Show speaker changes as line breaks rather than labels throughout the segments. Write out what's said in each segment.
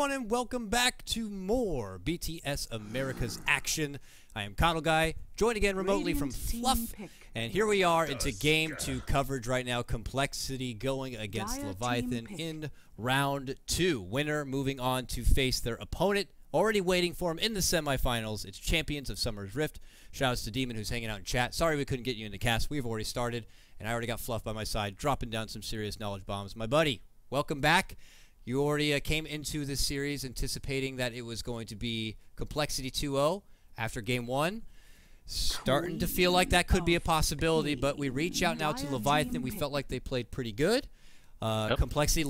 everyone, and welcome back to more BTS America's action. I am KotLGuy, joined again remotely from Fluff, and here we are into Game 2 coverage right now. Complexity going against Leviathan in Round 2. Winner moving on to face their opponent, already waiting for him in the semifinals. It's Champions of Summer's Rift. Shoutouts to Demon, who's hanging out in chat. Sorry we couldn't get you in the cast. We've already started, and I already got Fluff by my side, dropping down some serious knowledge bombs. My buddy, welcome back. You already came into this series anticipating that it was going to be Complexity 2-0 after Game 1. Starting to feel like that could be a possibility, but we reach out now to Leviathan. We felt like they played pretty good. Complexity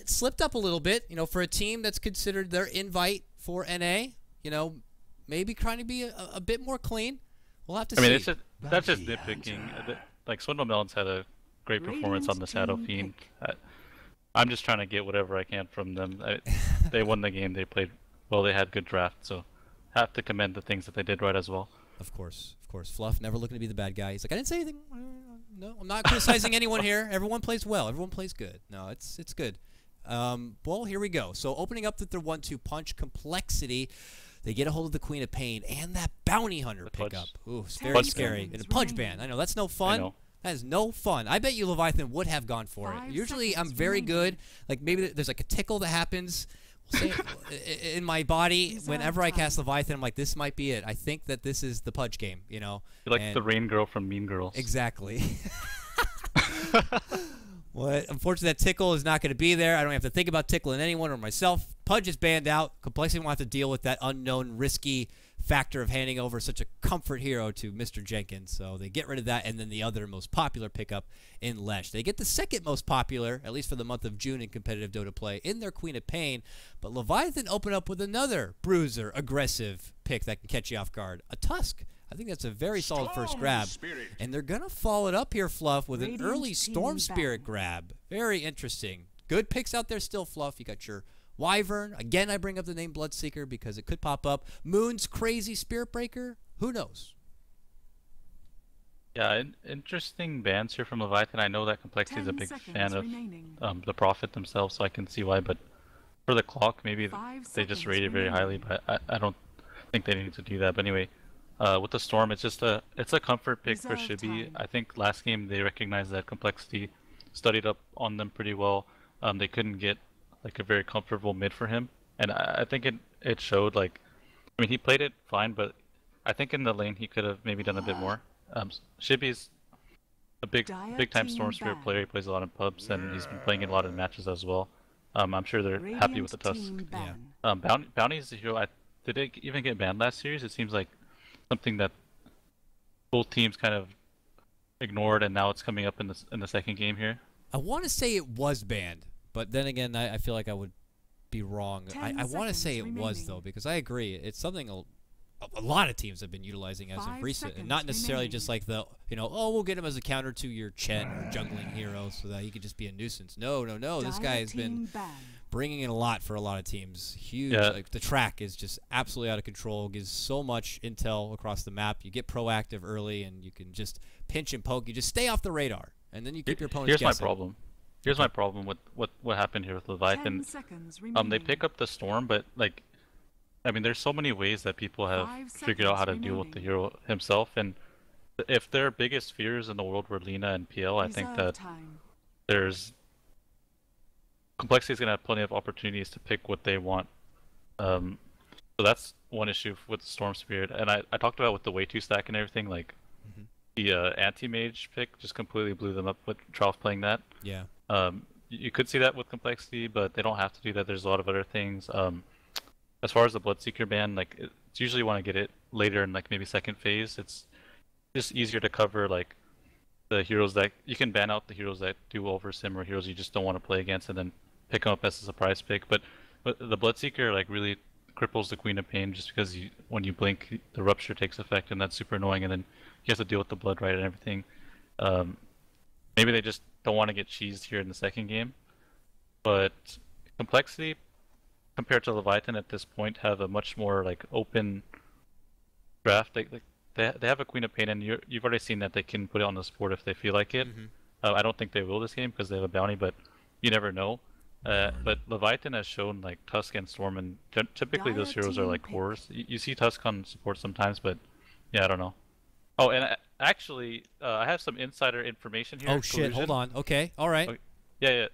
slipped up a little bit, you know, for a team that's considered their invite for NA. You know, maybe trying to be a bit more clean. We'll have to see.
I mean, that's just nitpicking. Like, Swindle Melon's had a great performance on the Shadow Fiend. I'm just trying to get whatever I can from them. They won the game. They played well. They had good draft, so have to commend the things that they did right as well.
Of course, of course. Fluff never looking to be the bad guy. He's like, I didn't say anything. No, I'm not criticizing anyone here. Everyone plays well. Everyone plays good. No, it's good. Well, here we go. So opening up with their 1-2 punch, Complexity. They get a hold of the Queen of Pain and that Bounty Hunter pickup. Ooh, it's very scary. And a Pudge ban. I know, that's no fun. That is no fun. I bet you Leviathan would have gone for it. Usually I'm very good. Like maybe there's like a tickle that happens in my body whenever I cast Leviathan. I'm like, this might be it. I think that this is the Pudge game, you know.
You're like the Rain Girl from Mean Girls.
Exactly. What? Unfortunately, that tickle is not going to be there. I don't have to think about tickling anyone or myself. Pudge is banned out. Complexity won't have to deal with that unknown, risky factor of handing over such a comfort hero to Mr. Jenkins. So they get rid of that, and then the other most popular pickup in Lesh. They get the second most popular, at least for the month of June in competitive Dota play, in their Queen of Pain. But Leviathan open up with another bruiser, aggressive pick that can catch you off guard. A Tusk. I think that's a very solid first grab. And they're going to follow it up here, Fluff, with an early Storm Spirit grab. Very interesting. Good picks out there still, Fluff. You got your Wyvern. Again, I bring up the name Bloodseeker because it could pop up. Moon's crazy Spirit Breaker. Who knows?
Yeah, interesting bans here from Leviathan. I know that Complexity is a big fan of the Prophet themselves, so I can see why. But for the clock, maybe they just rated very highly, but I don't think they need to do that. But anyway, with the Storm, it's a comfort pick for Shibi. I think last game they recognized that Complexity studied up on them pretty well. They couldn't get like a very comfortable mid for him, and I think it showed. Like, I mean, he played it fine, but I think in the lane he could have maybe done a bit more. Shibi's a big time Storm Spirit player. He plays a lot in pubs, and he's been playing in a lot of matches as well. I'm sure they're happy with the Tusk. Yeah. Bounty is the hero. Did it even get banned last series? It seems like something that both teams kind of ignored, and now it's coming up in the second game here.
I want to say it was banned, but then again, I feel like I would be wrong. I want to say it was, though, because I agree. It's something a lot of teams have been utilizing as of recent, and not necessarily just like the, you know, oh, we'll get him as a counter to your Chen or jungling hero so that he could just be a nuisance. No. This guy has been bringing in a lot for a lot of teams. Huge. Yeah. Like, the track is just absolutely out of control. Gives so much intel across the map. You get proactive early, and you can just pinch and poke. You just stay off the radar, and then you keep your opponents guessing.
Here's my problem. Here's my problem with what happened here with Leviathan. They pick up the Storm, but like, I mean, there's so many ways that people have figured out how to deal with the hero himself, and if their biggest fears in the world were Lina and PL, I think that there's Complexity is going to have plenty of opportunities to pick what they want. So that's one issue with the Storm Spirit, and I talked about with the way 2 stack and everything, like the anti-mage pick just completely blew them up with Trough playing that.
Yeah.
You could see that with Complexity, but they don't have to do that. There's a lot of other things. As far as the Bloodseeker ban, like, it's usually want to get it later in like maybe second phase. It's just easier to cover like the heroes that you can ban out, the heroes that do over sim, or heroes you just don't want to play against, and then pick them up as a surprise pick. But the Bloodseeker like really cripples the Queen of Pain just because when you blink, the rupture takes effect, and that's super annoying. And then you have to deal with the blood right and everything. Maybe they just don't want to get cheesed here in the second game. But Complexity, compared to Leviathan at this point, have a much more like open draft. They have a Queen of Pain, and you've already seen that they can put it on the board if they feel like it. I don't think they will this game because they have a bounty, but you never know. But Leviathan has shown like Tusk and Storm, and typically those heroes are like cores. You see Tusk on support sometimes, but yeah, I don't know. Oh, and actually, I have some insider information here.
Oh shit! Hold on. Okay. All right.
Okay. Yeah.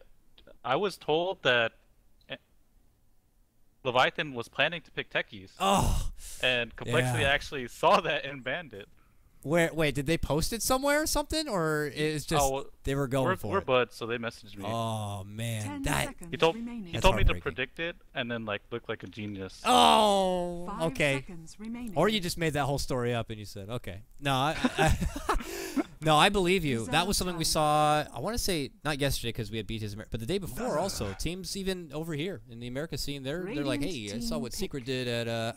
I was told that Leviathan was planning to pick Techies.
Oh.
And Complexity actually saw that and banned it.
Wait, did they post it somewhere or something, or is just they were going for it?
We're buds, so they messaged me.
Oh man,
he told me to predict it and then like look like a genius.
Oh, okay. Or you just made that whole story up and you said, okay. No, no, I believe you. That was something we saw. I want to say not yesterday because we had BTS, but the day before also. Teams even over here in the America scene, they're like, hey, I saw what Secret did at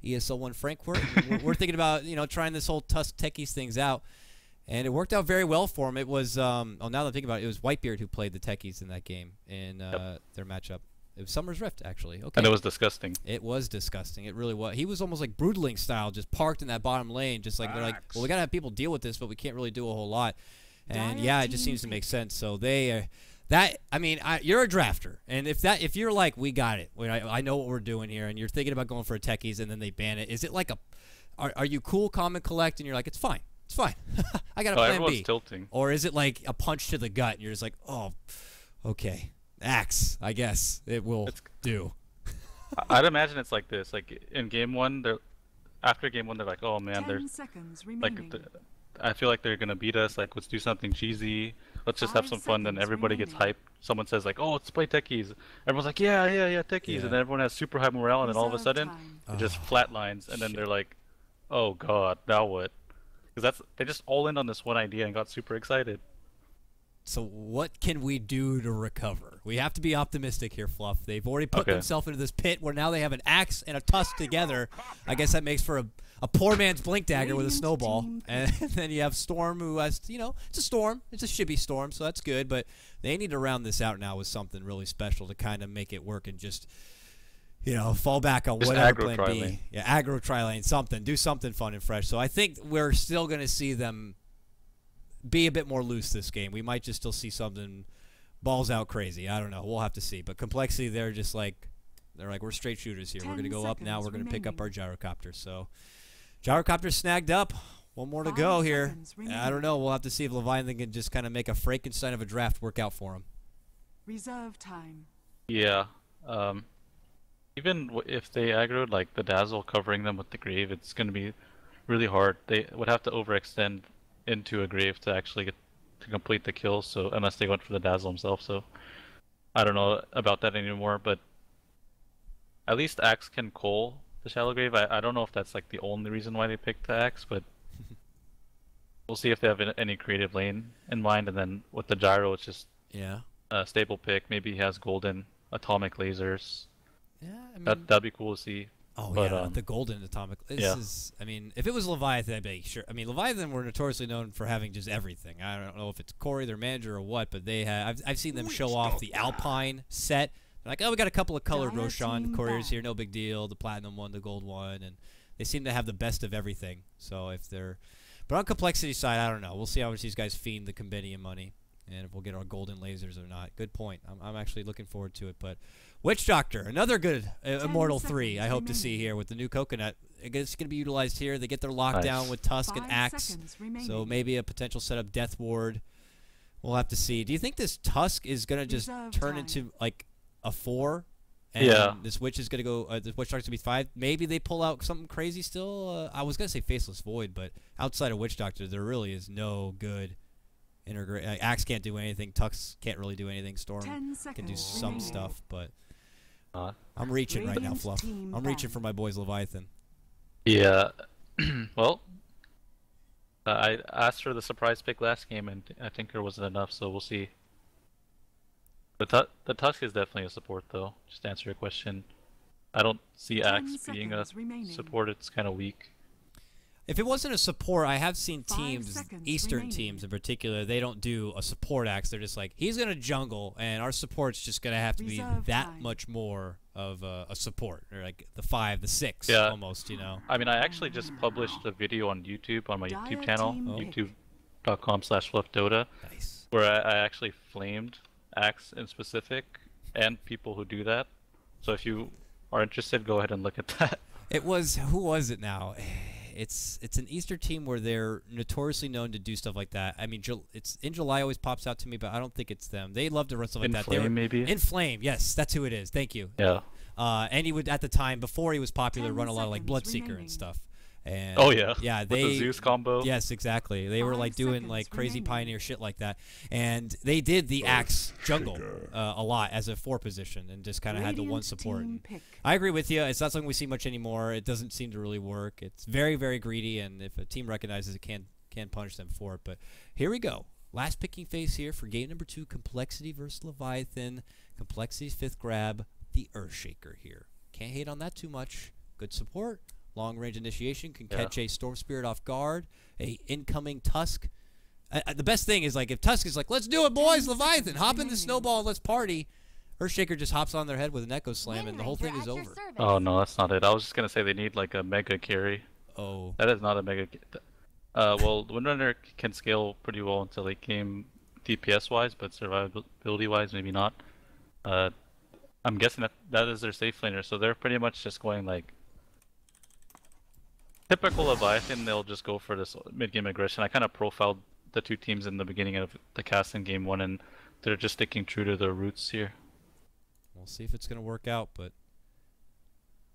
ESL One Frankfurt. We're thinking about trying this whole Tusk Techies things out, and it worked out very well for him. It was now that I'm thinking about it, it was Whitebeard who played the Techies in that game in their matchup. It was Summer's Rift, actually. Okay.
And it was disgusting.
It was disgusting. It really was. He was almost like Brutling style, just parked in that bottom lane, just like they're like, well, we gotta have people deal with this, but we can't really do a whole lot. And yeah, it just seems to make sense. So they, you're a drafter, and if you're like, we got it, I know what we're doing here, and you're thinking about going for a Techies, and then they ban it. Is it like are you cool, calm, and collect, and you're like, it's fine, it's fine, I got a plan
everyone's
B.
Tilting.
Or is it like a punch to the gut, and you're just like, oh, okay. Axe, I guess it will do.
I'd imagine it's like this. Like in game one, after game one, they're like, "Oh man, they're like, I feel like they're gonna beat us. Like, let's do something cheesy. Let's just have some fun." Then everybody gets hyped. Someone says like, "Oh, let's play Techies." Everyone's like, "Yeah, Techies." Yeah. And then everyone has super high morale, and then all of a sudden, it just flatlines. And then they're like, "Oh God, now what?" Because they just all in on this one idea and got super excited.
So what can we do to recover? We have to be optimistic here, Fluff. They've already put themselves into this pit where now they have an axe and a tusk together. I guess that makes for a poor man's blink dagger with a snowball. And then you have Storm, who has, it's a storm. It's a shibby storm, so that's good. But they need to round this out now with something really special to kind of make it work and just, fall back on whatever plan B. Yeah, aggro tri-lane, something. Do something fun and fresh. So I think we're still going to see them be a bit more loose this game. We might just still see something balls out crazy. I don't know. We'll have to see. But Complexity, they're like, we're straight shooters here. We're going to go up now. We're going to pick up our gyrocopter. So gyrocopter snagged up. One more to go here. I don't know. We'll have to see if Leviathan can just kind of make a Frankenstein of a draft work out for him.
Reserve time.
Yeah. Even if they aggroed like the Dazzle covering them with the Grave, it's going to be really hard. They would have to overextend into a Grave to actually get to complete the kill, so unless they went for the Dazzle himself. So I don't know about that anymore, but at least Axe can Cole the Shallow Grave. I don't know if that's like the only reason why they picked the Axe, but we'll see if they have any creative lane in mind. And then with the Gyro, it's just a stable pick. Maybe he has golden atomic lasers.
Yeah, I mean,
that'd be cool to see.
Oh, but, the golden atomic. If it was Leviathan, I'd be sure. I mean, Leviathan were notoriously known for having just everything. I don't know if it's Corey, their manager, or what, but they have. I've seen them show off the Alpine set. They're like, oh, we got a couple of colored Roshan couriers here, no big deal. The platinum one, the gold one, and they seem to have the best of everything. So if they're, but on Complexity side, I don't know. We'll see how much these guys fiend the Compendium money, and if we'll get our golden lasers or not. Good point. I'm actually looking forward to it, but. Witch Doctor, another good Immortal 3 I hope to see here with the new Coconut. It's going to be utilized here. They get their lockdown with Tusk and Axe, so maybe a potential setup Death Ward. We'll have to see. Do you think this Tusk is going to just turn into like a 4? And this Witch is going to go, this Witch Doctor's going to be 5? Maybe they pull out something crazy still? I was going to say Faceless Void, but outside of Witch Doctor, there really is no good Axe can't do anything. Tusk can't really do anything. Storm can do some stuff, but I'm reaching right now, Fluff. I'm reaching for my boys Leviathan.
Yeah. Well, I asked for the surprise pick last game, and I think there wasn't enough, so we'll see. The Tusk is definitely a support, though. Just to answer your question. I don't see Axe being a support. It's kind of weak.
If it wasn't a support, I have seen teams, Eastern teams in particular, they don't do a support Axe. They're just like, he's going to jungle, and our support's just going to have to be that much more of a support. Or like the 5, the 6, almost,
I mean, I actually just published a video on YouTube, on my YouTube channel, youtube.com/FluffDota, where I actually flamed Axe in specific, and people who do that. So if you are interested, go ahead and look at that.
It was, who was it now? It's an Easter team where they're notoriously known to do stuff like that. I mean, it's In July always pops out to me, but I don't think it's them. They love to run stuff like that.
Inflame, maybe?
Inflame, yes, that's who it is. Thank you.
Yeah.
And he would, at the time, before he was popular, run a lot of like Bloodseeker and stuff. And
oh yeah.
Yeah,
with the Zeus combo.
Yes, exactly. They were like doing like crazy pioneer shit like that, and they did the Axe jungle a lot as a 4 position, and just kind of had the one support. I agree with you. It's not something we see much anymore. It doesn't seem to really work. It's very, very greedy, and if a team recognizes it, can punish them for it. But here we go. Last picking phase here for game number 2, Complexity versus Leviathan. Complexity's 5th grab, the Earthshaker here. Can't hate on that too much. Good support. Long-range initiation can catch a Storm Spirit off guard, a incoming Tusk. The best thing is, like, if Tusk is like, let's do it, boys, Leviathan, hop in the snowball, let's party. Earthshaker just hops on their head with an Echo Slam, and the whole thing is over.
Oh, no, that's not it. I was just going to say they need, like, a mega carry.
Oh.
That is not a mega... well, Windrunner can scale pretty well into late game DPS-wise, but survivability-wise, maybe not. I'm guessing that is their safe laner, so they're pretty much just going, like, typical Leviathan. They'll just go for this mid-game aggression. I kind of profiled the 2 teams in the beginning of the cast in game 1, and they're just sticking true to their roots here.
We'll see if it's going to work out, but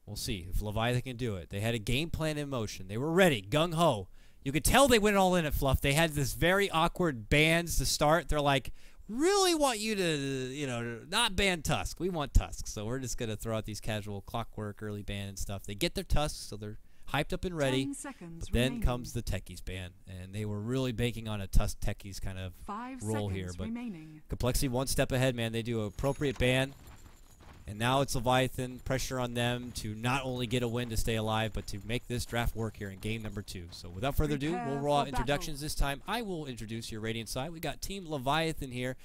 we'll see if Leviathan can do it. They had a game plan in motion. They were ready, gung-ho. You could tell they went all in at Fluff. They had this very awkward bans to start. They're like, really want you to, you know, not ban Tusk. We want Tusk, so we're just going to throw out these casual Clockwork early ban and stuff. They get their Tusks, so they're hyped up and ready, but then comes the Techies ban, and they were really banking on a Tusk Techies kind of role here, but Complexity 1 step ahead, man. They do an appropriate ban, and now it's Leviathan, pressure on them to not only get a win to stay alive, but to make this draft work here in game number 2. So without further ado, we'll roll out introductions this time. I will introduce your Radiant side. We got Team Leviathan here,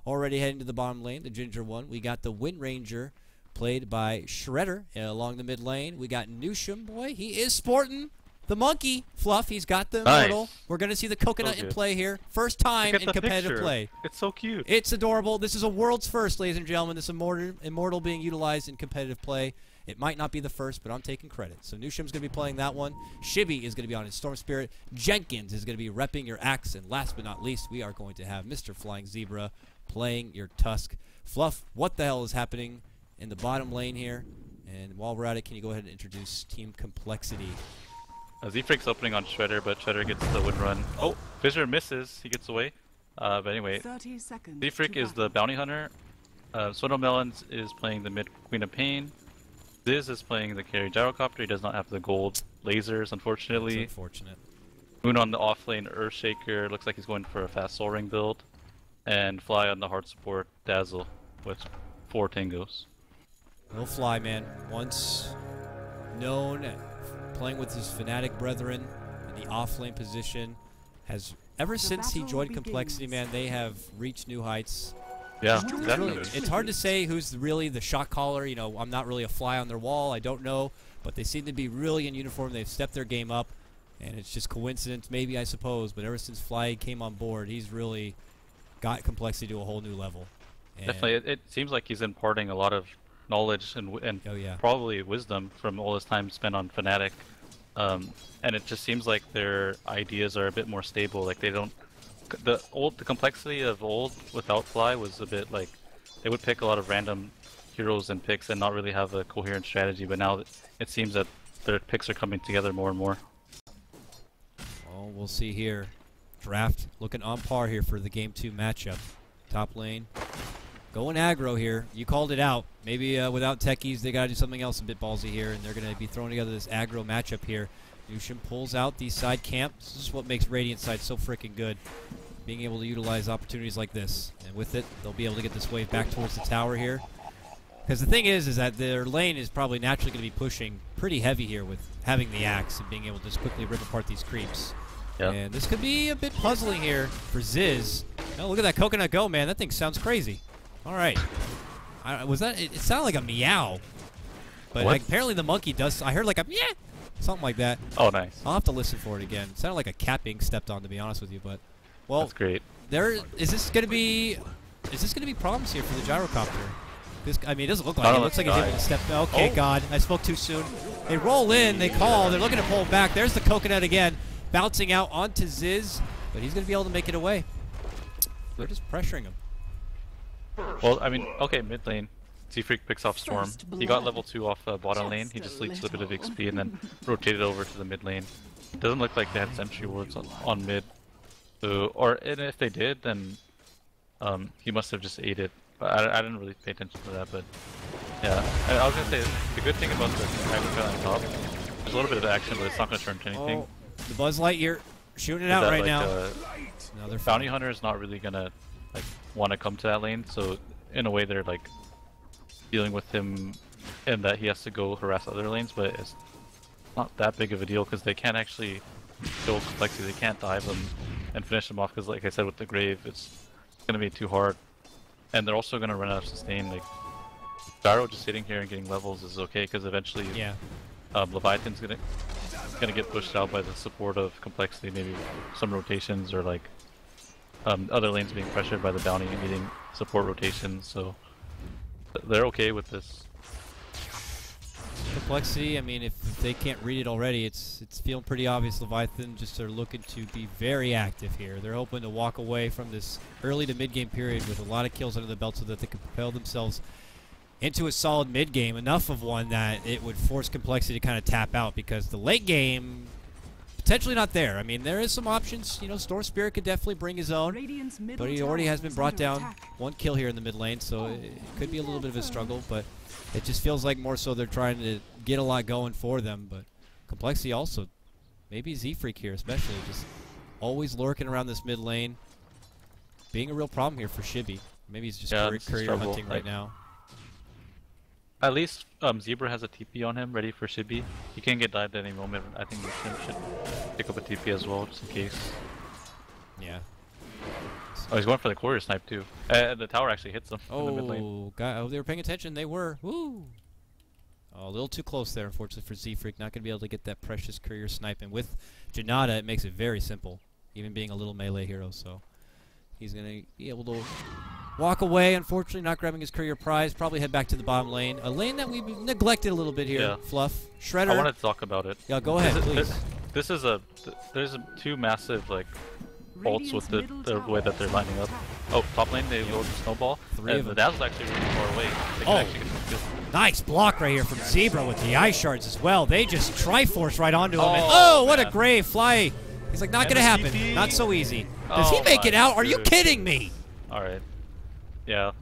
already heading to the bottom lane, the Ginger one. We got the Wind Ranger, played by Shredder along the mid lane. We got Nusham, boy. He is sporting the monkey. Fluff, he's got the immortal. We're going to see the coconut in play here. First time in competitive play.
It's so cute.
It's adorable. This is a world's first, ladies and gentlemen. This immortal being utilized in competitive play. It might not be the first, but I'm taking credit. So Nusham's going to be playing that one. Shibby is going to be on his Storm Spirit. Jenkins is going to be repping your Axe. And last but not least, we are going to have Mr. Flying Zebra playing your Tusk. Fluff, what the hell is happening in the bottom lane here? And while we're at it, can you go ahead and introduce Team Complexity?
Z-Freak's opening on Shredder, but Shredder gets the wood run. Oh, Fissure misses. He gets away. But anyway, Z-Freak is the bounty hunter. Sono Melons is playing the mid Queen of Pain. Ziz is playing the carry Gyrocopter. He does not have the gold lasers, unfortunately.
That's unfortunate. Moon
on the off lane, Earthshaker. Looks like he's going for a fast Soul Ring build. And Fly on the hard support, Dazzle with 4 tangos.
Will Fly, man. Once known, playing with his Fnatic brethren in the off-lane position, has ever since he joined Complexity, man, they have reached new heights.
Yeah, definitely.
It's hard to say who's really the shot caller. You know, I'm not really a fly on their wall. I don't know, but they seem to be really in uniform. They've stepped their game up, and it's just coincidence, maybe, I suppose. But ever since Fly came on board, he's really got Complexity to a whole new level. And
definitely, it seems like he's imparting a lot of knowledge and probably wisdom from all his time spent on Fnatic. And it just seems like their ideas are a bit more stable. Like they don't, the complexity of old without Fly was a bit like they would pick a lot of random heroes and picks and not really have a coherent strategy. But now it seems that their picks are coming together more and more.
Well, we'll see here. Draft looking on par here for the game 2 matchup. Top lane going aggro here. You called it out. Maybe without techies, they got to do something else a bit ballsy here, and they're going to be throwing together this aggro matchup here. Nusham pulls out the side camp. This is what makes Radiant side so freaking good. Being able to utilize opportunities like this. And with it, they'll be able to get this wave back towards the tower here. Because the thing is that their lane is probably naturally going to be pushing pretty heavy here with having the Axe and being able to just quickly rip apart these creeps. Yep. And this could be a bit puzzling here for Ziz. Oh, look at that coconut go, man. That thing sounds crazy. All right. It sounded like a meow. But like, apparently the monkey does. I heard like a meow. Something like that.
Oh, nice.
I'll have to listen for it again. It sounded like a cat being stepped on, to be honest with you. But, well,
that's great.
Is this going to be problems here for the Gyrocopter? This, I mean, it doesn't look like it. It looks like he's able to step. Okay, God, I spoke too soon. They roll in, they call, they're looking to pull back. There's the coconut again, bouncing out onto Ziz, but he's going to be able to make it away. They're just pressuring him.
Well, I mean, okay, mid lane. Z-Freak picks off Storm. He got level 2 off bottom lane. He just leaks a bit of XP and then rotated over to the mid lane. It doesn't look like they had sentry wards on mid. So, and if they did, then he must have just ate it. But I didn't really pay attention to that. But yeah, I was gonna say the good thing about the Dragonfly on top, there's a little bit of action, but it's not gonna turn to anything.
Oh, the Buzz Lightyear shooting it out right now.
Another Bounty Hunter is not really gonna like want to come to that lane. So in a way, they're like dealing with him, and that he has to go harass other lanes. But it's not that big of a deal because they can't actually kill Complexity. They can't dive them and finish them off because, like I said, with the Grave, it's gonna be too hard. And they're also gonna run out of sustain. Like Gyro just sitting here and getting levels is okay because eventually, Leviathan's gonna get pushed out by the support of Complexity. Maybe some rotations or like other lanes being pressured by the bounty and getting support rotations. So they're okay with this.
Complexity, I mean, if they can't read it already, it's feeling pretty obvious. Leviathan just are looking to be very active here. They're hoping to walk away from this early to mid-game period with a lot of kills under the belt so that they can propel themselves into a solid mid-game, enough of one that it would force Complexity to kind of tap out because the late game, potentially not there. I mean, there is some options. You know, Storm Spirit could definitely bring his own, but he already has been brought down. One kill here in the mid lane, so it could be a little bit of a struggle, but it just feels like more so they're trying to get a lot going for them. But Complexity also, maybe Z-Freak here especially, just always lurking around this mid lane, being a real problem here for Shibby. Maybe he's just career hunting right now.
At least Zebra has a TP on him, ready for Shibby. He can get dived at any moment. I think Lucian should pick up a TP as well, just in case.
Yeah.
Oh, he's going for the courier snipe too. The tower actually hits him in the mid lane.
Oh, they were paying attention. They were. Woo! Oh, a little too close there, unfortunately, for Z-Freak. Not going to be able to get that precious courier snipe. And with Janata, it makes it very simple, even being a little melee hero. So he's going to be able to walk away, unfortunately, not grabbing his courier prize. Probably head back to the bottom lane. A lane that we've neglected a little bit here, Fluff. Shredder.
I wanted to talk about it.
Yeah, go ahead, please.
There's two massive, like, ults with the way that they're lining up. Oh, top lane, they go to Snowball. And the Dazzle's actually really far away. They can actually get some kills.
Nice block right here from Zebra with the ice shards as well. They just Triforce right onto him. And, what a grave fly. He's like, not going to happen. TP. Not so easy. Does he make it out? Are you kidding me?
All right. Yeah.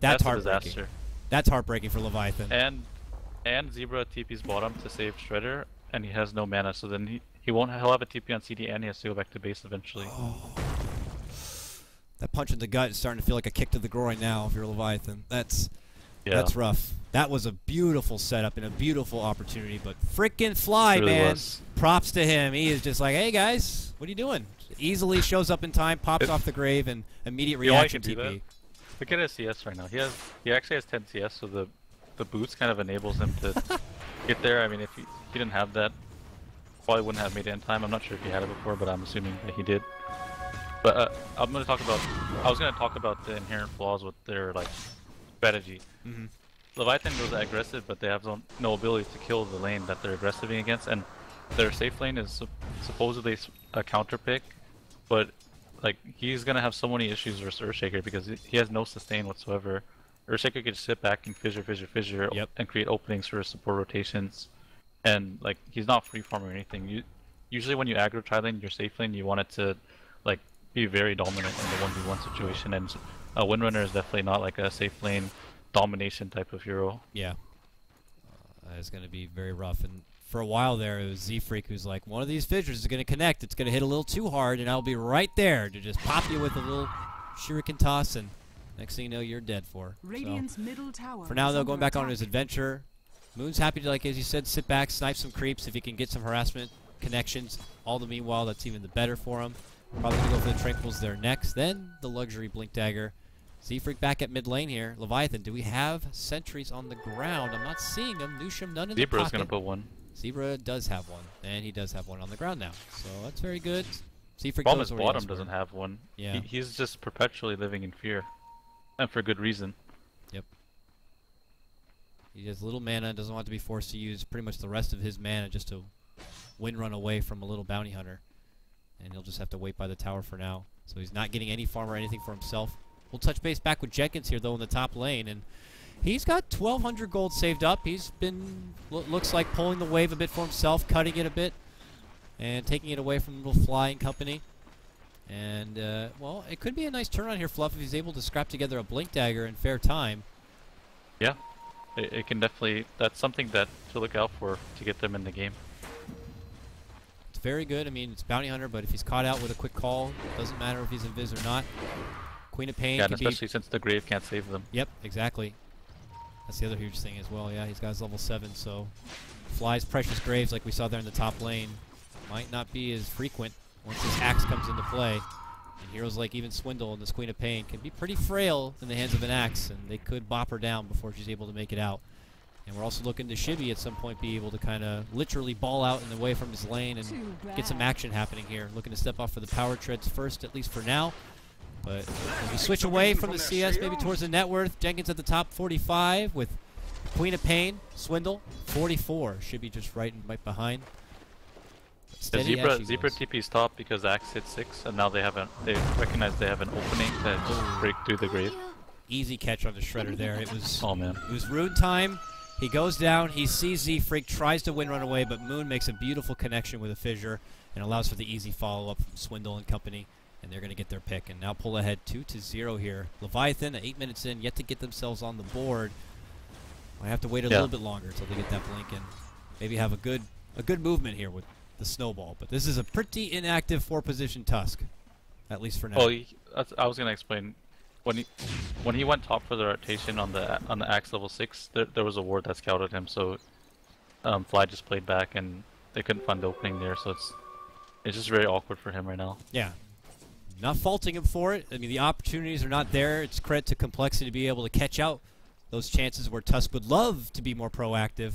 That's
a
heartbreaking.
disaster.
That's heartbreaking for Leviathan.
And Zebra TP's bottom to save Shredder, and he has no mana, so then he'll have a TP on CD and he has to go back to base eventually.
Oh. That punch in the gut is starting to feel like a kick to the groin now if you're Leviathan. That's rough. That was a beautiful setup and a beautiful opportunity, but frickin' Fly, really man. Props to him. He is just like, hey guys, what are you doing? Easily shows up in time, pops off the grave, and immediate reaction TP.
Look at his CS right now. He actually has 10 CS, so the boots kind of enables him to get there. I mean, if he didn't have that, probably wouldn't have made it in time. I'm not sure if he had it before, but I'm assuming that he did. But I was going to talk about the inherent flaws with their like strategy. Leviathan goes aggressive, but they have no ability to kill the lane that they're aggressiving against, and their safe lane is supposedly a counter pick, but like he's gonna have so many issues with Earthshaker because he has no sustain whatsoever. Earthshaker can just sit back and fissure, and create openings for support rotations, and like he's not free farming or anything. Usually when you aggro tri lane, your safe lane, you want it to like be very dominant in the 1v1 situation, and a Windrunner is definitely not like a safe lane domination type of hero.
Yeah, that is going to be very rough. And for a while there, it was Z-Freak who's like, one of these fissures is going to connect. It's going to hit a little too hard, and I'll be right there to just pop you with a little shuriken toss, and next thing you know, you're dead for. So, for now, though, going back on his adventure, Moon's happy to, like as you said, sit back, snipe some creeps if he can get some harassment connections. All the meanwhile, that's even the better for him. Probably going to go for the Tranquils there next, then the luxury Blink Dagger. Z-Freak back at mid lane here. Leviathan, do we have sentries on the ground? I'm not seeing them. Nusham, none in the pocket.
Zebra's going to put one.
Zebra does have one, and he does have one on the ground now. So that's very good. Z-Freak
Problem is bottom doesn't have one.
Yeah.
He's just perpetually living in fear. And for good reason.
Yep. He has little mana and doesn't want to be forced to use pretty much the rest of his mana just to wind run away from a little bounty hunter. And he'll just have to wait by the tower for now. So he's not getting any farm or anything for himself. We'll touch base back with Jenkins here, though, in the top lane. And he's got 1,200 gold saved up. He's been, looks like, pulling the wave a bit for himself, cutting it a bit, and taking it away from Little Fly and company. And, well, it could be a nice turn on here, Fluff, if he's able to scrap together a Blink Dagger in fair time.
Yeah, it can definitely, that's something that to look out for to get them in the game.
It's very good. I mean, it's Bounty Hunter, but if he's caught out with a quick call, doesn't matter if he's invis or not. Queen of Pain.
Yeah, and especially since the Grave can't save them.
Yep, exactly. That's the other huge thing as well. Yeah, he's got his level 7, so Fly's Precious Graves, like we saw there in the top lane, might not be as frequent once this axe comes into play. And heroes like even Swindle and this Queen of Pain can be pretty frail in the hands of an axe, and they could bop her down before she's able to make it out. And we're also looking to Shibby at some point be able to kind of literally ball out and away from his lane and get some action happening here. Looking to step off for the power treads first, at least for now. But if you switch away from the CS, maybe towards the net worth, Jenkins at the top 45 with Queen of Pain, Swindle 44. Should be just right behind.
The Zebra TP's top because Axe hit 6, and now they recognize they have an opening to just break through the Grave.
Easy catch on the Shredder there. It was
It
was rune time. He goes down, he sees Z-Freak, tries to wind run away, but Moon makes a beautiful connection with a fissure and allows for the easy follow-up from Swindle and company. And they're going to get their pick. And now pull ahead 2-0 here. Leviathan, 8 minutes in, yet to get themselves on the board. Might have to wait a little bit longer until they get that blink and maybe have a good movement here with the snowball. But this is a pretty inactive 4-position Tusk, at least for now.
Oh, I was going to explain. When he went top for the rotation on the Axe level 6, there was a ward that scouted him. So Fly just played back and they couldn't find the opening there. So it's just very awkward for him right now.
Yeah. Not faulting him for it. I mean, the opportunities are not there. It's credit to Complexity to be able to catch out those chances where Tusk would love to be more proactive,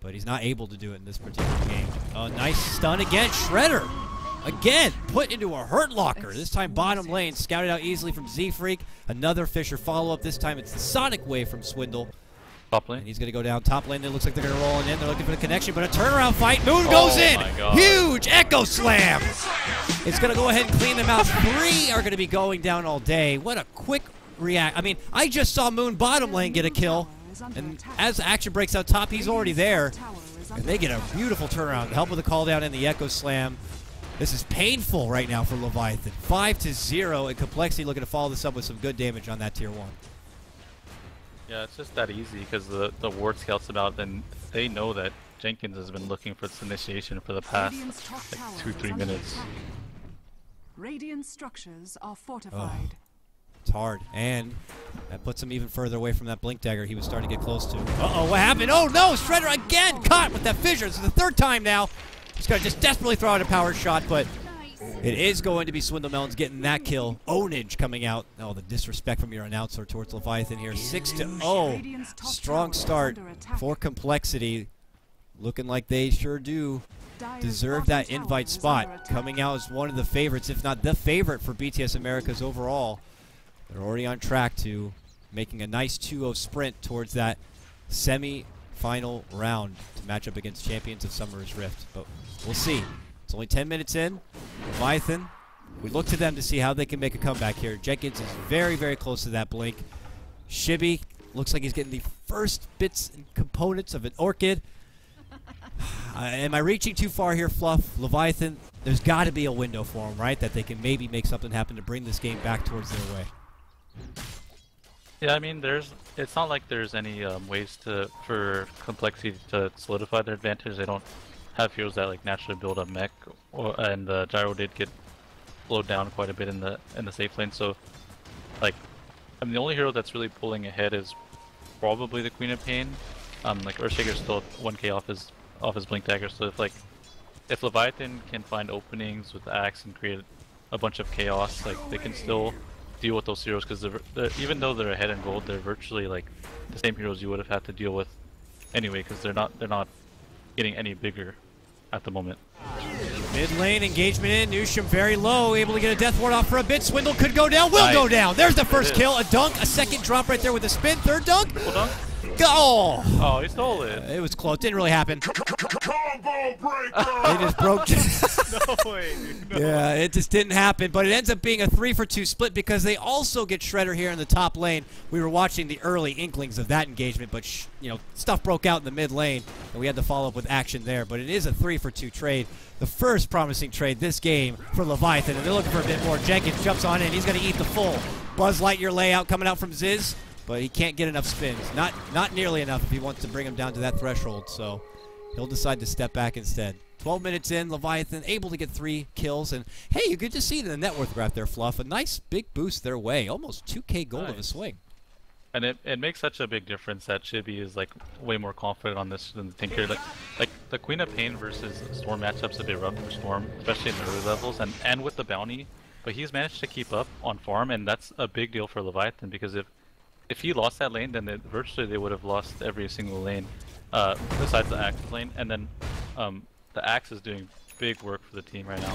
but he's not able to do it in this particular game. Oh, nice stun again. Shredder, again, put into a hurt locker. This time bottom lane, scouted out easily from Z-Freak. Another Fisher follow-up. This time it's the Sonic Wave from Swindle.
Top lane.
And he's going to go down top lane. It looks like they're going to roll in. They're looking for the connection, but a turnaround fight. Moon goes in. Huge Echo Slam. It's going to go ahead and clean them out. 3 are going to be going down all day. What a quick react. I mean, I just saw Moon bottom lane get a kill. And as action breaks out top, he's already there. And they get a beautiful turnaround. Help with the call down and the Echo Slam. This is painful right now for Leviathan. 5-0, and Complexity looking to follow this up with some good damage on that tier 1.
Yeah, it's just that easy because the ward scouts them out, and they know that Jenkins has been looking for this initiation for the past like 2-3 minutes.
Radiant structures are fortified.
It's hard, and that puts him even further away from that Blink Dagger he was starting to get close to. Uh-oh, what happened? Oh no, Shredder again caught with that fissure. This is the 3rd time now. He's going to just desperately throw out a power shot, but it is going to be Swindle Melons getting that kill. Ownage coming out. Oh, the disrespect from your announcer towards Leviathan here. 6-0. Strong start for Complexity. Looking like they sure do deserve that invite spot. Coming out as one of the favorites, if not the favorite for BTS Americas overall. They're already on track to making a nice 2-0 sprint towards that semi-final round to match up against champions of Summer's Rift. But we'll see. It's only 10 minutes in. Leviathan, we look to them to see how they can make a comeback here. Jenkins is very, very close to that blink. Shibby looks like he's getting the first bits and components of an Orchid. Am I reaching too far here, Fluff? Leviathan, there's got to be a window for them, right? That they can maybe make something happen to bring this game back towards their way.
Yeah, I mean, it's not like there's any ways for Complexity to solidify their advantage. They don't have heroes that like naturally build up mech, and Gyro did get slowed down quite a bit in the safe lane. So, like, I mean, the only hero that's really pulling ahead is probably the Queen of Pain. Like Earthshaker's still 1k off his Blink Dagger. So if Leviathan can find openings with the Axe and create a bunch of chaos, like they can still deal with those heroes because even though they're ahead in gold, they're virtually like the same heroes you would have had to deal with anyway because they're not getting any bigger at the moment.
Mid lane engagement in. Newsham very low, able to get a death ward off for a bit. Swindle could go down, will go down. There's the first kill. A dunk, a second drop right there with a spin. 3rd dunk.
Triple dunk.
Go!
Oh, he stole it.
It was close. Didn't really happen.
Combo breaker!
They just broke.
No way, dude. No.
Yeah, it just didn't happen. But it ends up being a 3-for-2 split because they also get Shredder here in the top lane. We were watching the early inklings of that engagement, but stuff broke out in the mid lane, and we had to follow up with action there. But it is a 3-for-2 trade. The first promising trade this game for Leviathan, and they're looking for a bit more. Jenkins jumps on in. He's going to eat the full Buzz Lightyear layout coming out from Ziz, but he can't get enough spins. Not nearly enough if he wants to bring him down to that threshold, so he'll decide to step back instead. 12 minutes in, Leviathan able to get 3 kills, and hey, you could just see it in the net worth graph there, Fluff. A nice big boost their way, almost 2K gold of a swing.
And it makes such a big difference that Chibi is like way more confident on this than the Tinker. Like the Queen of Pain versus Storm matchup's a bit rough for Storm, especially in the early levels, and with the bounty. But he's managed to keep up on farm, and that's a big deal for Leviathan because if he lost that lane, then virtually they would have lost every single lane, besides the Axe lane, and then the Axe is doing big work for the team right now.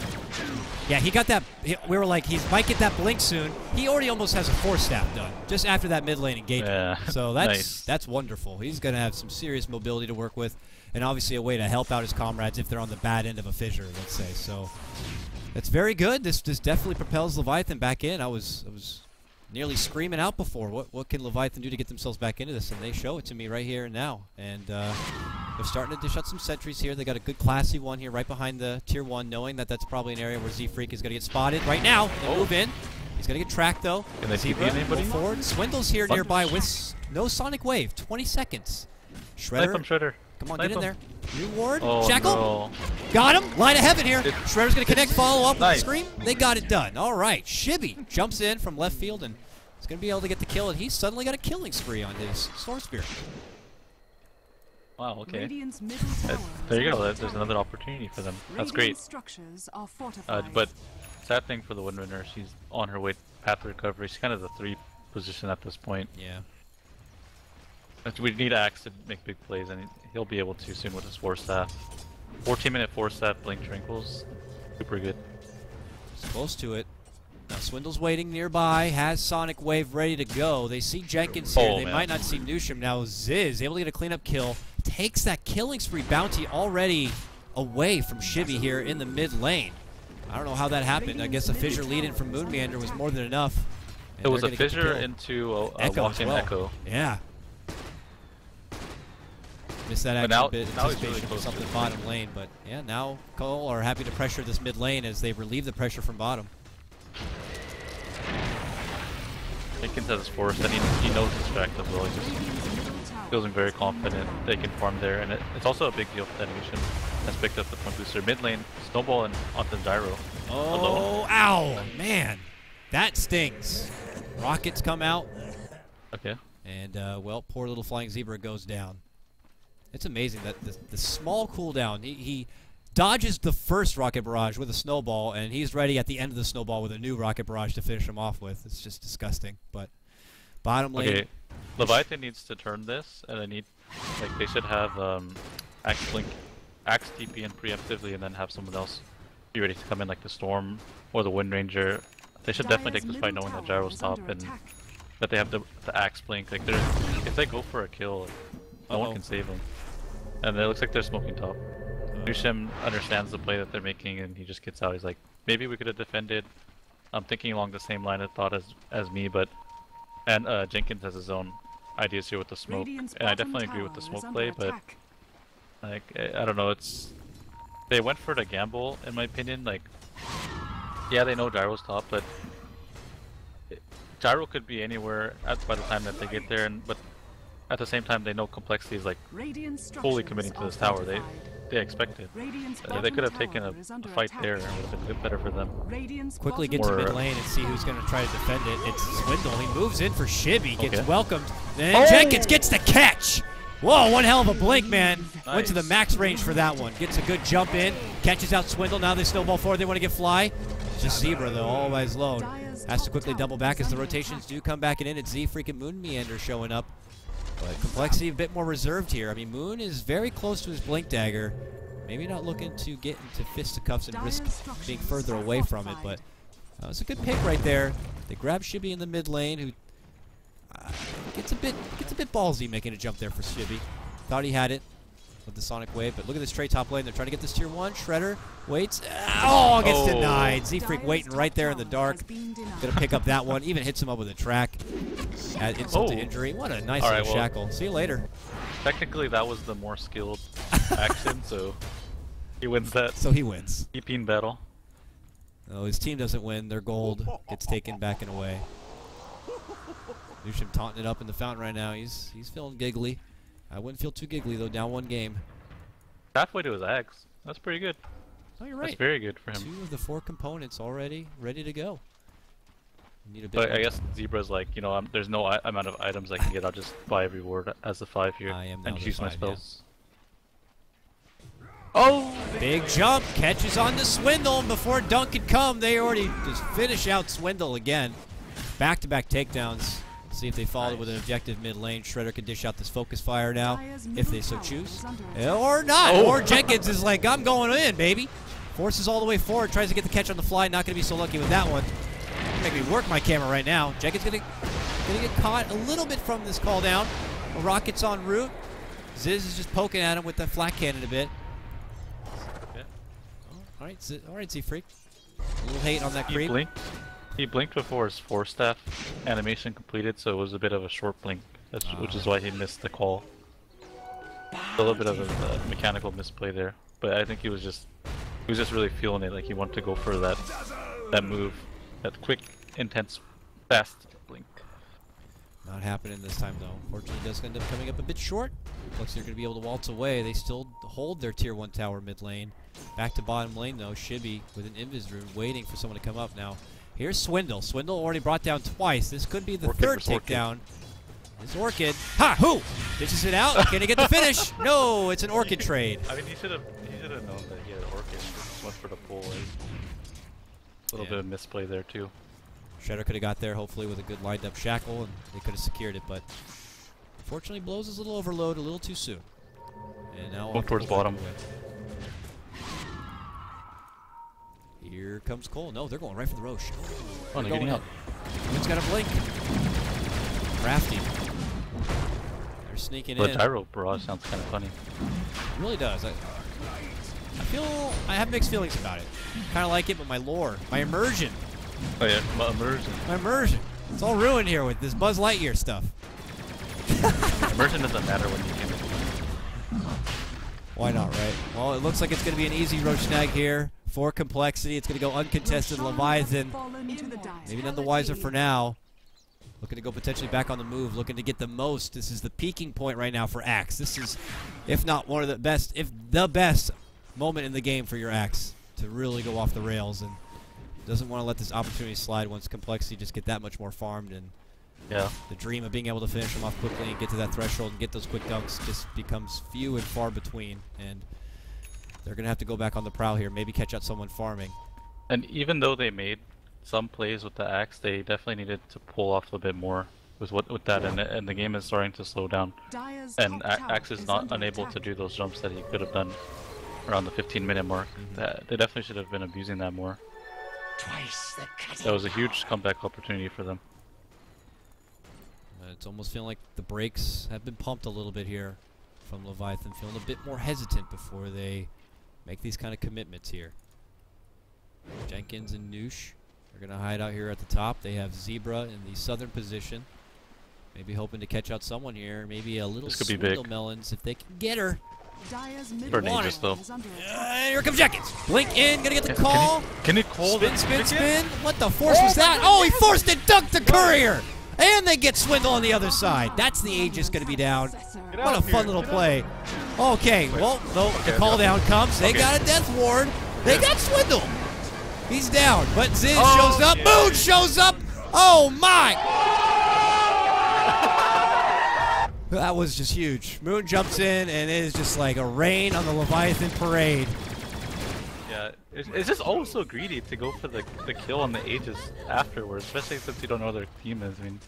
Yeah, he got that. We were like, he might get that blink soon. He already almost has a 4-staff done just after that mid lane engagement.
Yeah.
So that's
Nice.
that's wonderful. He's going to have some serious mobility to work with, and obviously a way to help out his comrades if they're on the bad end of a fissure, let's say. So that's very good. This definitely propels Leviathan back in. I was nearly screaming out before. What can Leviathan do to get themselves back into this? And they show it to me right here and now. And they're starting to dish out some sentries here. They got a good classy one here right behind the tier 1, knowing that that's probably an area where Z-Freak is going to get spotted right now. They move in. He's going to get tracked though.
Can they TP anybody?
Forward. Swindle's here nearby with no Sonic Wave. 20 seconds.
Snipe him, Shredder.
Come on,
Snipe
get in
him.
there. New ward.
Oh,
Shackle.
no.
Got him. Line of heaven here. Shredder's going to connect, follow up with
Nice.
the scream. They got it done. All right. Shibby jumps in from left field and is going to be able to get the kill, and he's suddenly got a killing spree on his Storm Spear.
Wow, okay.
Radiant's middle tower
There you
is
go.
under
There's another opportunity for them. That's
Radiant
great.
structures are fortified.
But sad thing for the Windrunner, she's on her way path to recovery. She's kind of the 3 position at this point.
Yeah.
But we need Axe to make big plays, and he'll be able to soon with his 4-staff. 14-minute 4-staff blink trinkles. Super good.
He's close to it. Now Swindle's waiting nearby, has Sonic Wave ready to go. They see Jenkins here. They might not see Newsham. Now Ziz able to get a cleanup kill. Takes that killing spree bounty already away from Shibby here in the mid lane. I don't know how that happened. I guess a fissure lead in from Moon Meander was more than enough. And
It was
they're
a
gonna get the
fissure
kill.
into a
Echo
walk-in
as well.
Echo.
Yeah. Missed that
But
action
now-
bit.
now he's
Anticipation
really
for
close to
something
it.
bottom lane, but yeah, now Cole are happy to pressure this mid lane as they relieve the pressure from bottom.
Jenkins has his force, and he knows his track as well. He just feeling very confident they can farm there, and it's also a big deal for Detonation. Has picked up the front booster mid lane, snowball and onto Gyro.
Oh,
Alone.
ow, man. That stings. Rockets come out,
Okay.
and, well, poor little Flying Zebra goes down. It's amazing that the small cooldown, he dodges the first rocket barrage with a snowball, and he's ready at the end of the snowball with a new rocket barrage to finish him off with. It's just disgusting, but bottom lane.
Okay. Leviathan needs to turn this, and they should have Axe Blink, Axe TP in preemptively, and then have someone else be ready to come in, like the Storm or the Wind Ranger. They should definitely take this fight knowing that Gyro's top and that they have the Axe Blink. Like if they go for a kill, no one can save them. And it looks like they're smoking top. Newsham understands the play that they're making, and he just gets out. He's like, maybe we could have defended. I'm thinking along the same line of thought as me, but Jenkins has his own ideas here with the smoke, and I definitely agree with the smoke play. But like, I don't know, they went for the gamble in my opinion. Like, yeah, they know Gyro's top, but Gyro could be anywhere by the time that they get there, but at the same time they know complexity is like fully committing to this tower. They expect it. They could have taken a fight there and it would have been better for them.
Quickly get to mid lane and see who's going to try to defend it. It's Swindle. He moves in for Shibby, gets welcomed. Then Jenkins gets the catch. Whoa, one hell of a blink, man.
Nice.
Went to the max range for that one. Gets a good jump in, catches out Swindle. Now they snowball forward. They want to get Fly. Just Zebra, though, always lone. Has to quickly double back as the rotations do come back in. It's Z freaking Moon Meander showing up. But complexity a bit more reserved here. I mean, Moon is very close to his Blink Dagger. Maybe not looking to get into fisticuffs and risk being further away from it, but it's a good pick right there. They grab Shibby in the mid lane, who Gets a bit ballsy making a jump there for Shibby. Thought he had it with the Sonic Wave, but look at this trade top lane. They're trying to get this tier 1. Shredder waits. Oh, gets denied. Z-Freak waiting right there in the dark. Gonna pick up that one. Even hits him up with a track. Add insult to injury. What a nice little shackle. See you later.
Technically, that was the more skilled action, so he wins that.
So he wins.
EP battle.
No, his team doesn't win. Their gold gets taken back and away. Lucian taunting it up in the fountain right now. He's feeling giggly. I wouldn't feel too giggly though. Down 1 game.
Halfway to his axe. That's pretty good.
Oh, you're right.
That's very good for him.
2 of the 4 components already ready to go. Need a bit
But I guess Zebra's like, you know, there's no amount of items I can get. I'll just buy every ward as a 5 here and use my spells.
Yeah.
Oh!
Big jump. Catches on to Swindle. And before Dunk could come, they already just finish out Swindle again. Back-to-back takedowns. See if they follow with an objective mid lane. Shredder can dish out this focus fire now, if they so choose. Or not. Or Jenkins is like, I'm going in, baby. Forces all the way forward. Tries to get the catch on the fly. Not going to be so lucky with that one. Make me work my camera right now. Jenkins going to get caught a little bit from this call down. A rocket's en route. Ziz is just poking at him with that flat cannon a bit.
Yeah.
All right, Z-Freak. A little hate on that creep.
He blinked before his 4-staff animation completed, so it was a bit of a short blink, which is why he missed the call. A little bit of a mechanical misplay there, but I think he was just really feeling it, like he wanted to go for that move, that quick, intense, fast blink.
Not happening this time though. Unfortunately, it does end up coming up a bit short. Looks like they're going to be able to waltz away. They still hold their tier 1 tower mid lane. Back to bottom lane though. Shibby with an invis rune waiting for someone to come up now. Here's Swindle. Swindle already brought down twice. This could be the third takedown. It's Orchid. Ha! Who? Dishes it out. Can he get the finish? No, it's an Orchid trade.
I mean, he should have known that he had an Orchid. He just went for the pull. A little bit of misplay there too.
Shredder could have got there hopefully with a good lined up shackle, and they could have secured it, but unfortunately blows his little overload a little too soon. And now
Going towards bottom.
Here comes Cole. No, they're going right for the Roche.
Oh, they're getting out.
It's got a blink. Crafty. They're sneaking in.
The gyro barrage sounds kind of funny.
It really does. I feel I have mixed feelings about it. Kind of like it, but my lore, my immersion.
Oh yeah, my immersion.
My immersion. It's all ruined here with this Buzz Lightyear stuff.
Immersion doesn't matter when you game it.
Why not, right? Well, it looks like it's going to be an easy Roche snag here. For complexity, it's going to go uncontested. Leviathan, maybe none the wiser for now. Looking to go potentially back on the move, looking to get the most. This is the peaking point right now for Axe. This is, if not one of the best, if the best moment in the game for your Axe to really go off the rails, and doesn't want to let this opportunity slide once complexity just get that much more farmed, and
yeah,
the dream of being able to finish them off quickly and get to that threshold and get those quick dunks just becomes few and far between, and they're going to have to go back on the prowl here, maybe catch out someone farming.
And even though they made some plays with the Axe, they definitely needed to pull off a bit more with that, and the game is starting to slow down. And Axe is not unable to do those jumps that he could have done around the 15-minute mark. They definitely should have been abusing that more. That was a huge comeback opportunity for them.
It's almost feeling like the brakes have been pumped a little bit here from Leviathan, feeling a bit more hesitant before they make these kind of commitments here. Jenkins and Noosh are going to hide out here at the top. They have Zebra in the southern position. Maybe hoping to catch out someone here. Maybe a little Swindle Melons if they can get her.
Burn Aegis though.
Here comes Jenkins. Blink in, gonna get the call.
Can he call
spin? What the force was that? Oh, he forced it, dunked the courier! And they get Swindle on the other side. That's the Aegis gonna be down. What a fun little play. Okay, well, the call down comes. They got a death ward. They got Swindle. He's down, but Ziz shows up. Moon shows up. Oh my! That was just huge. Moon jumps in, and it is just like a rain on the Leviathan parade.
Yeah, it's just always so greedy to go for the kill on the Aegis afterwards, especially since you don't know what their team is. I mean,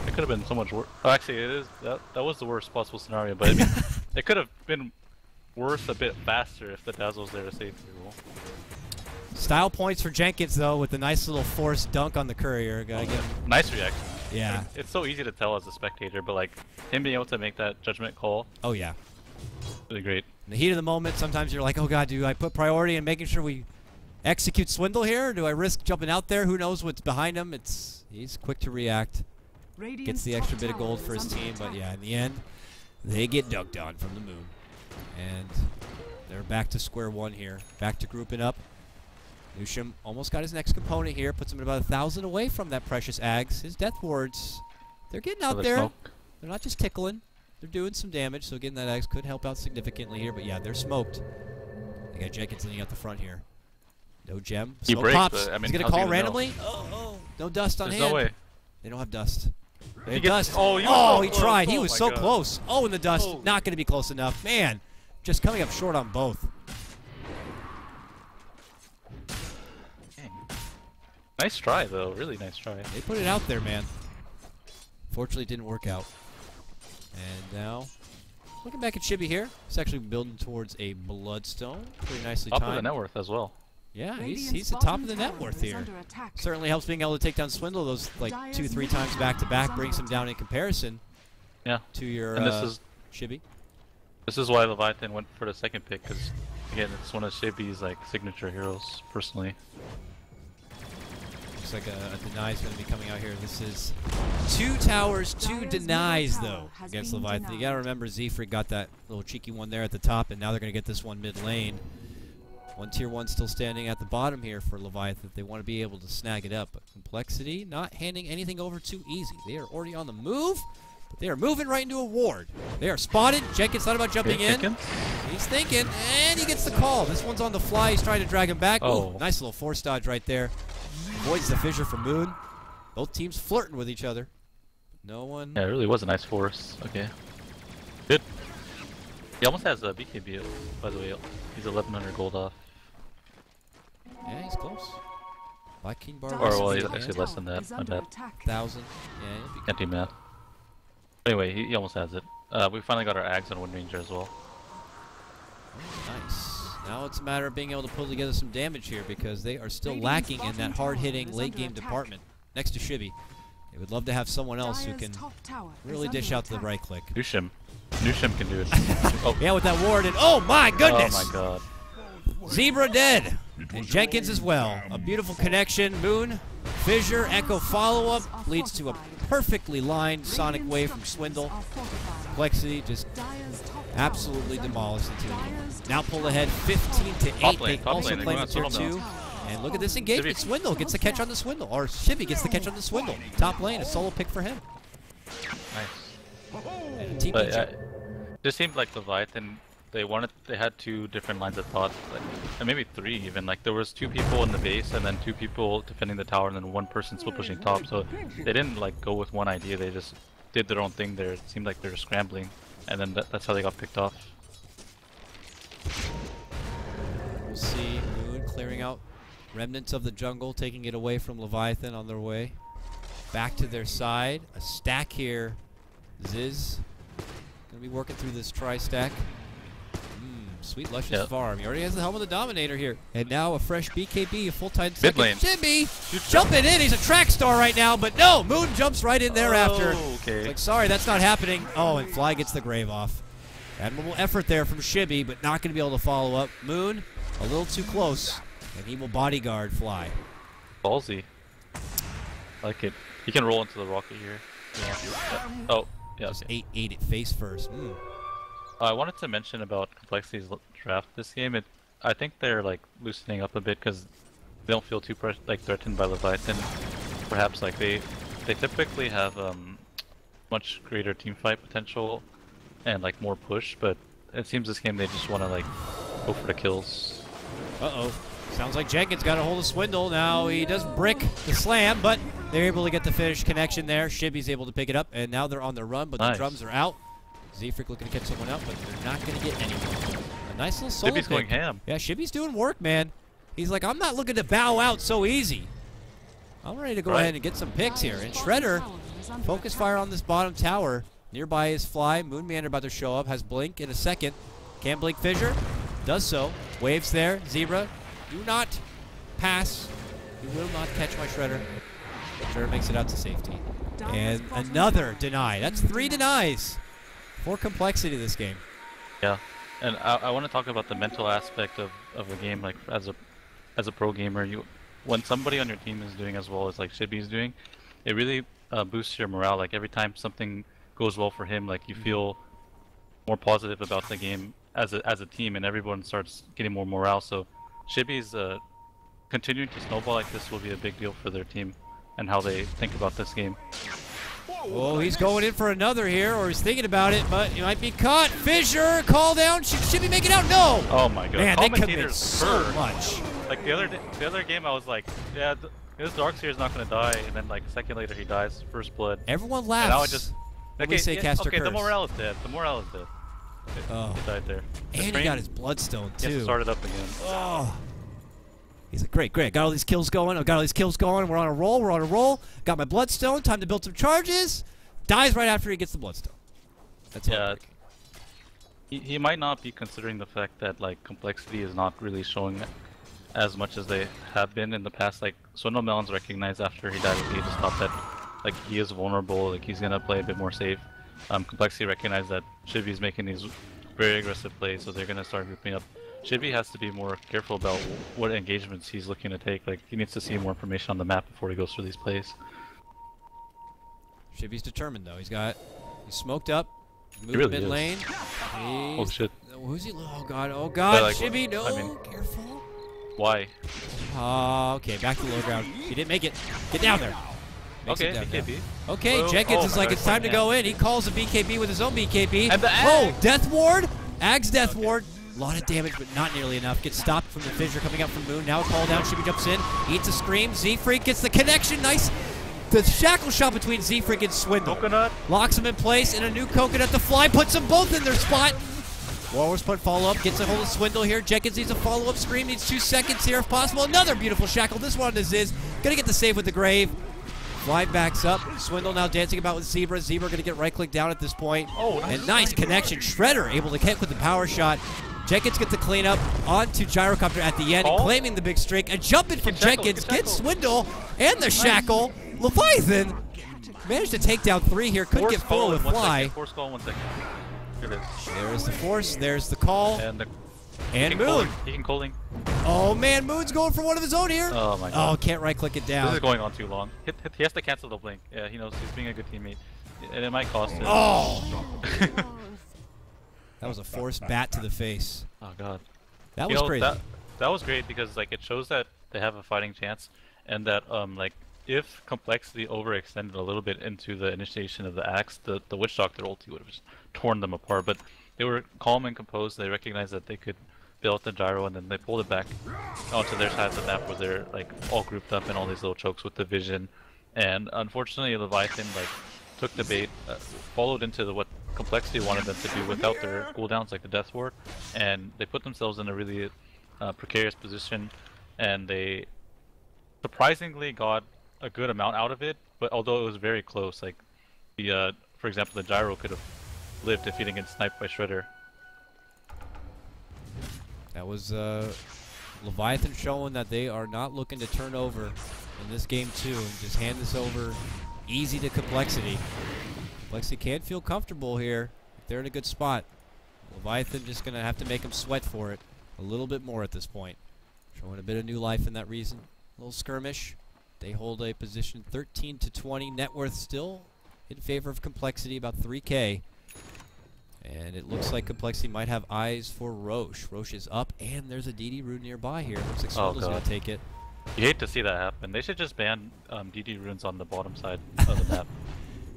it could have been so much worse. Oh, actually, it is. That was the worst possible scenario, but I mean, it could have been worse a bit faster if the Dazzle was there to save the rule.
Style points for Jenkins, though, with the nice little forced dunk on the courier. Gotta give him
nice reaction.
Yeah.
It's so easy to tell as a spectator, but like him being able to make that judgment call,
Oh, yeah.
really great.
In the heat of the moment, sometimes you're like, oh, God, do I put priority in making sure we execute Swindle here? Or do I risk jumping out there? Who knows what's behind him? He's quick to react. Gets the extra bit of gold for his team. But, yeah, in the end, they get dunked on from the moon. And they're back to square one here. Back to grouping up. Nusham almost got his next component here. Puts him at about 1,000 away from that precious Ags. His death wards, they're getting out there.
Smoke.
They're not just tickling. They're doing some damage, so getting that Ags could help out significantly here. But yeah, they're smoked. They got Jenkins leaning out the front here. No gem.
He
Smoke
breaks,
pops.
but, I mean,
He's going to
how's he
call
gonna
randomly.
know?
Oh, no dust on
There's
hand.
no way.
They don't have dust. They have
gets-
dust.
oh, he was so
he
close.
tried. He
Oh
was
my
so
God.
close. Oh, in the dust.
Oh.
Not going to be close enough. Man, just coming up short on both.
Dang. Nice try, though. Really nice try.
They put it out there, man. Fortunately, it didn't work out. And now, looking back at Chibi here, he's actually building towards a Bloodstone. Pretty nicely
Top
timed.
of the net worth as well.
Yeah, he's the top of the net worth here. Certainly helps being able to take down Swindle those like 2-3 times back to back, brings him down in comparison
Yeah.
to your
And
Chibi.
this is why Leviathan went for the second pick, because again, it's one of Shibi's like signature heroes, personally.
Looks like a deny is going to be coming out here. This is 2 towers, 2 denies though against Leviathan. You got to remember Zefrig got that little cheeky one there at the top, and now they're going to get this one mid lane. One tier 1 still standing at the bottom here for Leviathan. They want to be able to snag it up. But Complexity not handing anything over too easy. They are already on the move, but they are moving right into a ward. They are spotted. Jenkins thought about jumping in. He's thinking, and he gets the call. This one's on the fly. He's trying to drag him back.
Oh.
Ooh, nice little force dodge right there. Avoids the fissure from Moon. Both teams flirting with each other. No one.
Yeah, it really was a nice force. Okay. Good. He almost has a BKB, by the way. He's 1,100 gold off.
Yeah, he's close. Black King Bar.
Or, well, he's actually less than that. My bad.
1,000. Yeah, he'll be
Can't do math. Anyway, he almost has it. We finally got our Ags on Wind Ranger as well.
nice. Now it's a matter of being able to pull together some damage here because they are still lacking in that hard-hitting late-game department next to Chibi. They would love to have someone else who can really dish out the right click.
Nusham can do it. Oh.
Yeah, with that ward and oh my goodness!
Oh my god.
Zebra dead, and Jenkins as well. A beautiful connection. Moon, fissure, echo follow-up leads to a perfectly lined sonic wave from Swindle. Complexity just absolutely demolished the team. Now pull ahead 15-8. They also claim the tier 2. And look at this engagement. Swindle gets the catch on the Swindle. Or Chibi gets the catch on the Swindle. Top lane, a solo pick for him.
Nice.
And a TP
But
jump.
it just seemed like Leviathan, they had 2 different lines of thought, like, and maybe 3 even. Like there was 2 people in the base, and then 2 people defending the tower, and then 1 person still pushing top. So they didn't like go with one idea. They just did their own thing there. It seemed like they were scrambling, and then that's how they got picked off.
We'll see Moon clearing out remnants of the jungle, taking it away from Leviathan on their way back to their side. A stack here. Ziz gonna be working through this tri-stack. Sweet luscious farm. He already has the helm of the Dominator here. And now a fresh BKB, a full-time second.
lane.
Chibi jumping in. He's a track star right now, but no, Moon jumps right in there after.
Okay.
It's like, sorry, that's not happening. Oh, and Fly gets the grave off. Admirable effort there from Chibi, but not going to be able to follow up. Moon, a little too close, and he will bodyguard Fly.
Ballsy. Like it. He can roll into the rocket here. Yeah. Oh, yeah.
Just
Okay.
8-8 at face first.
I wanted to mention about Complexity's draft this game. I think they're like loosening up a bit because they don't feel too threatened by Leviathan. Perhaps like they typically have much greater team fight potential and like more push, but it seems this game they just want to like go for the kills.
Uh-oh. Sounds like Jenkins got a hold of Swindle. Now he does brick the slam, but they're able to get the finish connection there. Shibi's able to pick it up, and now they're on the run, but the drums are out. Zefrig looking to catch someone up, but they're not going to get anyone. A nice little solo
Shibi's
pick.
going ham.
Yeah, Shibi's doing work, man. He's like, I'm not looking to bow out so easy. I'm ready to go ahead and get some picks here. And Shredder, focus fire on this bottom tower. Nearby is Fly. Moonman about to show up. Has Blink in a second. Can Blink Fissure? Does so. Waves there. Zebra, do not pass. You will not catch my Shredder. Shredder makes it out to safety. And another deny. That's 3 denies for complexity this game.
Yeah, and I want to talk about the mental aspect of a game. Like as a pro gamer, when somebody on your team is doing as well as like Shibby's doing, it really boosts your morale. Like every time something goes well for him, like you feel more positive about the game as a team, and everyone starts getting more morale. So Shibby's continuing to snowball like this will be a big deal for their team and how they think about this game.
Oh, he's going in for another here, or he's thinking about it, but he might be caught. Fissure, call down. Should he make it out? No.
Oh my god.
Man, they commit so much.
Like the other game, I was like, yeah, this Darkseer's not gonna die, and then like a second later he dies, first blood.
Everyone laughs.
And I would just
we say caster
okay,
curse.
the morale is dead. The morale is dead. He died there.
And he got his bloodstone too.
He has to start it up again.
Oh. He's like, great, great. Got all these kills going. I've got all these kills going. We're on a roll. We're on a roll. Got my bloodstone. Time to build some charges. Dies right after he gets the bloodstone. That's
he might not be considering the fact that like complexity is not really showing as much as they have been in the past. Like Swindle Melons recognized after he died with Aegis Top that like he is vulnerable. Like he's gonna play a bit more safe. Complexity recognized that Shibby's making these very aggressive plays, so they're gonna start grouping up. Shibby has to be more careful about what engagements he's looking to take. Like he needs to see more information on the map before he goes through these plays.
Shibby's determined though. He's smoked up. Moved
really
mid lane.
Oh shit.
Who's he? Oh god. Oh god.
Like,
Shibby, no.
I mean,
careful.
Why?
Okay, back to the low ground. He didn't make it. Get down there.
Okay, BKB.
Okay, Jenkins is like, it's time to go in. He calls a BKB with his own BKB.
And the
oh, Death Ward. Ag's Death Ward. A lot of damage, but not nearly enough. Gets stopped from the fissure coming up from Moon. Now a call down. Shibby jumps in. Eats a scream. Z-Freak gets the connection. Nice. The shackle shot between Z-Freak and Swindle.
Coconut.
Locks him in place, and a new Coconut. The fly puts them both in their spot. Warwar's put follow-up. Gets a hold of Swindle here. Jenkins needs a follow-up scream. Needs 2 seconds here if possible. Another beautiful shackle. This one is gonna get the save with the grave. Fly backs up. Swindle now dancing about with Zebra. Zebra gonna get right-click down at this point.
Oh, nice.
And nice connection. Shredder able to kick with the power shot. Jenkins gets the cleanup onto Gyrocopter at the end, claiming the big streak. A jump in from Jenkins gets Swindle and the shackle. Leviathan managed to take down 3 here. Couldn't get full with Fly.
Force call 1 second. Here it is.
There's the force. There's the call.
And
Moon.
He can calling.
Oh man, Moon's going for one of his own here.
Oh my god.
Oh, can't right-click it down.
This is going on too long. He has to cancel the blink. Yeah, he knows he's being a good teammate. And it might cost him.
Oh! That was a forced bat to the face.
Oh god.
That was crazy.
That was great because like it shows that they have a fighting chance, and that like if complexity overextended a little bit into the initiation of the axe, the Witch Doctor ulti would have just torn them apart. But they were calm and composed. They recognized that they could build the gyro, and then they pulled it back onto their side of the map where they're like all grouped up in all these little chokes with the vision. And unfortunately, Leviathan like took the bait, followed into what complexity wanted them to do without their cooldowns, like the Death Ward, and they put themselves in a really precarious position, and they surprisingly got a good amount out of it. But although it was very close, like the for example, the gyro could have lived if he didn't get sniped by Shredder.
That was Leviathan showing that they are not looking to turn over in this game too, and just hand this over easy to complexity. Complexity can't feel comfortable here if they're in a good spot. Leviathan just gonna have to make them sweat for it a little bit more at this point. Showing a bit of new life in that reason. A little skirmish. They hold a position 13 to 20. Net worth still in favor of complexity, about 3K. And it looks like complexity might have eyes for Roche. Roche is up, and there's a DD rune nearby here. Looks like Swindle's gonna take it.
You hate to see that happen. They should just ban DD runes on the bottom side of the map.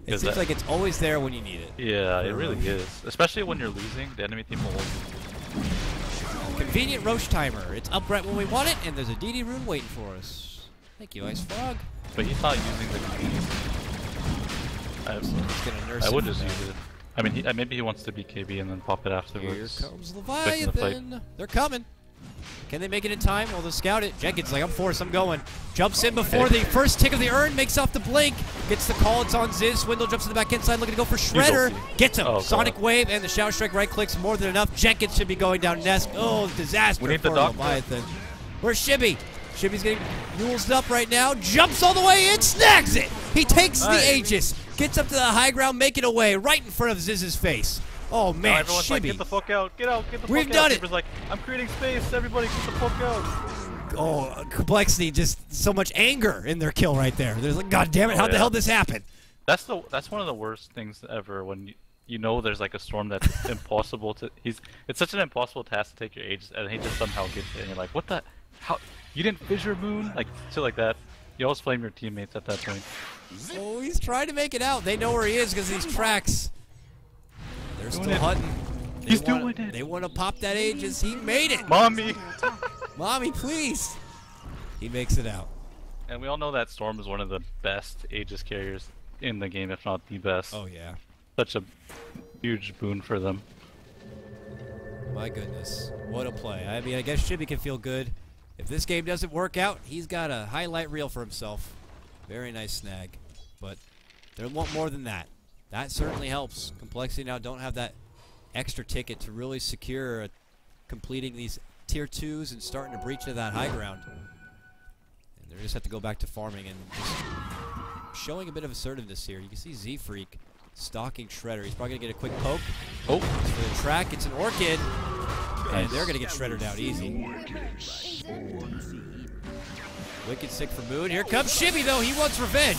It seems like it's always there when you need it.
Yeah, it really is. Especially when you're losing, the enemy team will hold you.
Convenient Roche timer. It's up right when we want it, and there's a DD rune waiting for us. Thank you, Ice Frog.
But he's not using the convenience. I would just use it. I mean, maybe he wants to be KB and then pop it afterwards.
Here comes Leviathan. They're coming. Can they make it in time? Well, they'll scout it. Jenkins like, I'm forced, I'm going. Jumps in before the first tick of the urn, makes off the blink. Gets the call, it's on Ziz. Swindle jumps to the back inside, looking to go for Shredder. Gets him. Sonic Wave, and the Shadow Strike right clicks more than enough. Jenkins should be going down Nest. Oh, disaster
we need
for
the doctor.
Leviathan. Where's Shibby? Shibby's getting mules up right now. Jumps all the way in, snags it. He takes the Aegis, gets up to the high ground, making away right in front of Ziz's face. Oh man,
everyone's
Shibby.
like, get the fuck out, get out, get the fuck out.
We've done it.
Shibby's like, I'm creating space, everybody get the fuck out.
Oh, Complexity, just so much anger in their kill right there. They're like, God damn it, how the hell did this happen?
That's one of the worst things ever when you know there's like a storm that's impossible to. It's such an impossible task to take your Aegis, and he just somehow gets it, and you're like, what the? How? You didn't fissure moon? Like shit like that. You always blame your teammates at that point.
Oh, he's trying to make it out. They know where he is because these tracks. They're still hunting.
He's doing it.
They want to pop that Aegis. He made it.
Mommy.
Mommy, please. He makes it out.
And we all know that Storm is one of the best Aegis carriers in the game, if not the best.
Oh yeah.
Such a huge boon for them.
My goodness, what a play. I mean, I guess Shibby can feel good. If this game doesn't work out, he's got a highlight reel for himself. Very nice snag. But they want more than that. That certainly helps. Complexity now don't have that extra ticket to really secure completing these tier 2s and starting to breach to that high ground. And they just have to go back to farming and just showing a bit of assertiveness here. You can see Z-Freak stalking Shredder. He's probably going to get a quick poke.
Oh.
For the track, it's an Orchid. And they're going to get Shredder down easy. Wicked sick for Moon. Here comes Shibby, though. He wants revenge.